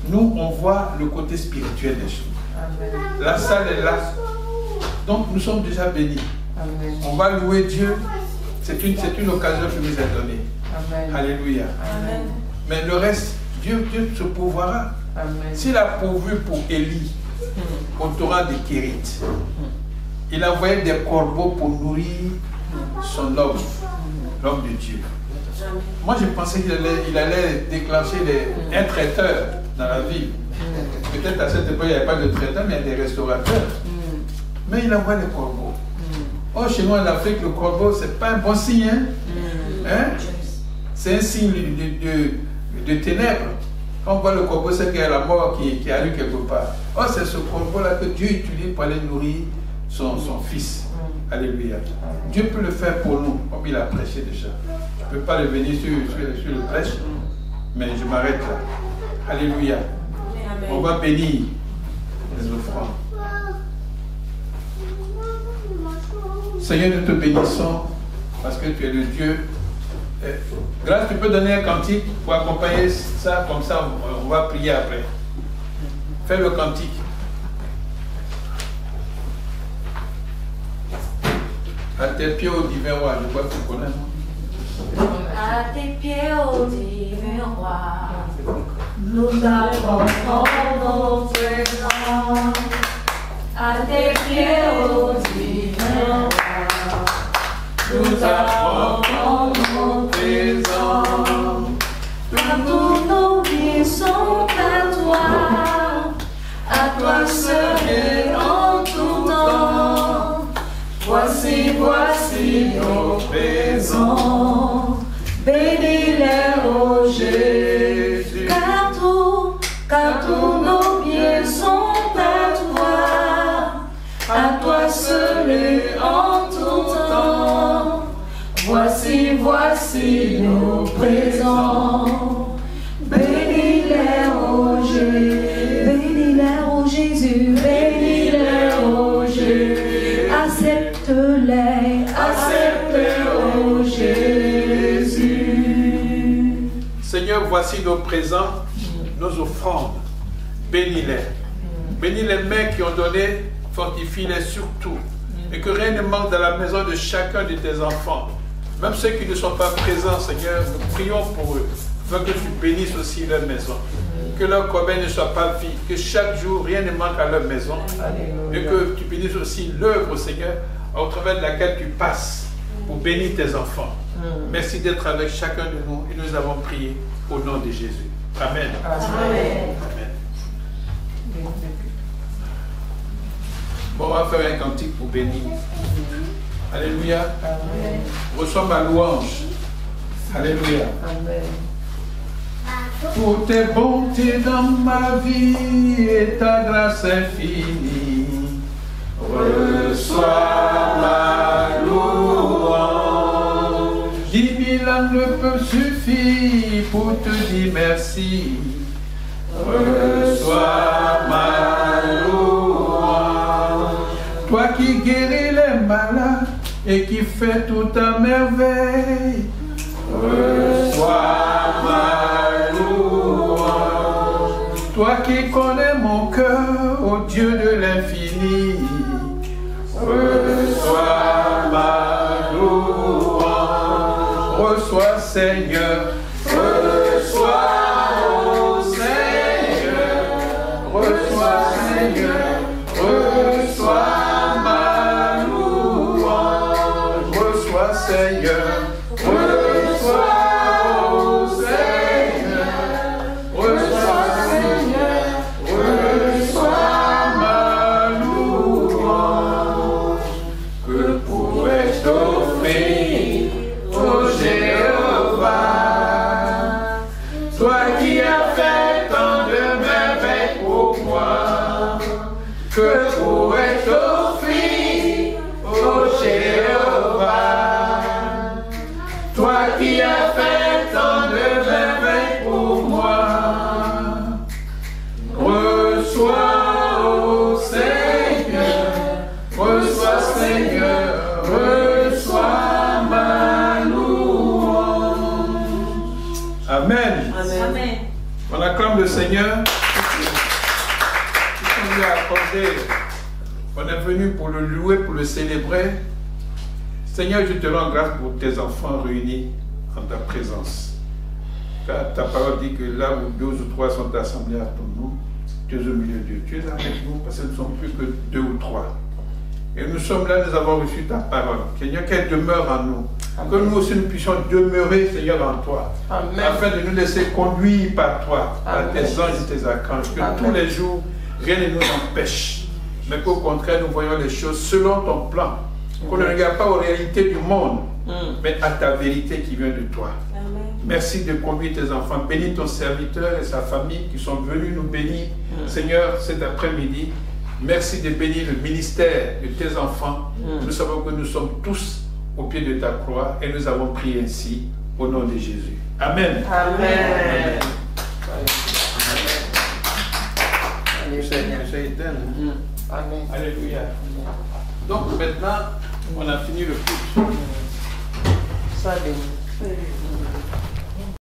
Nous, on voit le côté spirituel des choses. Amen. La salle est là. Donc, nous sommes déjà bénis. Amen. On va louer Dieu. C'est une occasion qui nous est donnée. Amen. Alléluia. Amen. Mais le reste, Dieu se pourvoira. S'il a pourvu pour Élie, au torrent de Kérit, il a envoyé des corbeaux pour nourrir son homme, l'homme de Dieu. Moi, je pensais qu'il allait déclencher un traiteur dans la ville. Peut-être à cette époque, il n'y avait pas de traiteur, mais il y a des restaurateurs. Mais il envoie les corbeaux. Oh, chez nous en Afrique, le corbeau, ce n'est pas un bon signe. Hein? C'est un signe de ténèbres. Quand on voit le corbeau, c'est qu'il y a la mort qui arrive quelque part. Oh, c'est ce corbeau-là que Dieu utilise pour aller nourrir son fils. Alléluia. Dieu peut le faire pour nous, comme il a prêché déjà. Je ne peux pas revenir sur le prêche, mais je m'arrête là. Alléluia. On va bénir les offrandes. Seigneur, nous te bénissons parce que tu es le Dieu. Grâce, tu peux donner un cantique pour accompagner ça, comme ça on va prier après. Fais le cantique. À tes pieds au divin roi, je crois que tu connais, non? À tes pieds, ô divin roi, nous apportons nos présents. À tes pieds, ô divin roi, nous apportons nos présents. Car tous nos vies sont à toi seul et en tout temps. Voici, voici nos présents, bénis-les, ô Jésus, car tous nos biens sont à toi seul et en tout temps. Voici, voici nos présents, bénis-les, ô Jésus, bénis-les, ô Jésus, bénis-les, ô Jésus. Accepte-les, ô Jésus. Seigneur, voici nos présents, nos offrandes. Bénis-les. Bénis les mains qui ont donné, fortifie-les surtout. Et que rien ne manque dans la maison de chacun de tes enfants. Même ceux qui ne sont pas présents, Seigneur, nous prions pour eux. Afin que tu bénisses aussi leur maison. Que leur corbeille ne soit pas vide. Que chaque jour, rien ne manque à leur maison. Et que tu bénisses aussi l'œuvre, Seigneur, au travers de laquelle tu passes pour bénir tes enfants. Merci d'être avec chacun de nous et nous avons prié au nom de Jésus. Amen. Amen. Bon, on va faire un cantique pour bénir. Alléluia. Amen. Reçois ma louange. Alléluia. Amen. Pour tes bontés dans ma vie et ta grâce infinie. Reçois ma louange. 10 000 ans ne peuvent suffire pour te dire merci. Reçois ma louange. Toi qui guéris les malades et qui fais tout à merveille. Reçois ma louange. Toi qui connais mon cœur, ô Dieu de l'infini. Reçois ma louange. Reçois, Seigneur. Reçois, ô Seigneur. Reçois, Seigneur. Reçois ma louange. Reçois, Seigneur. Reçois, ô Seigneur. Reçois, Seigneur. Reçois ma louange. Que pourrais-je t'offrir, ô Jéhovah? Toi qui as fait tant de merveilles pour moi. Que pourrais-je t'offrir, ô Jéhovah? Toi qui as fait tant de merveilles pour moi. Reçois, ô Seigneur, reçois, Seigneur, reçois ma louange. Amen. Amen. On acclame le Seigneur. On lui a accordé. On est venu pour le louer, pour le célébrer. Seigneur, je te rends grâce pour tes enfants réunis en ta présence. Car ta parole dit que là où 2 ou 3 sont assemblés à ton nom, tu es au milieu de Dieu. Tu es avec nous parce que nous ne sommes plus que 2 ou 3. Et nous sommes là, nous avons reçu ta parole. Seigneur, qu'elle demeure en nous. Amen. Que nous aussi nous puissions demeurer, Seigneur, en toi. Amen. Afin de nous laisser conduire par toi, par tes anges et tes archanges. Que Amen. Tous les jours, rien ne nous empêche. Mais qu'au contraire, nous voyons les choses selon ton plan. Qu'on ne regarde pas aux réalités du monde, mais à ta vérité qui vient de toi. Amen. Merci de conduire tes enfants. Bénis ton serviteur et sa famille qui sont venus nous bénir, Seigneur, cet après-midi. Merci de bénir le ministère de tes enfants. Nous savons que nous sommes tous au pied de ta croix et nous avons prié ainsi au nom de Jésus. Amen. Amen. Amen. Alléluia. Donc maintenant, On a fini le culte. Sois béni.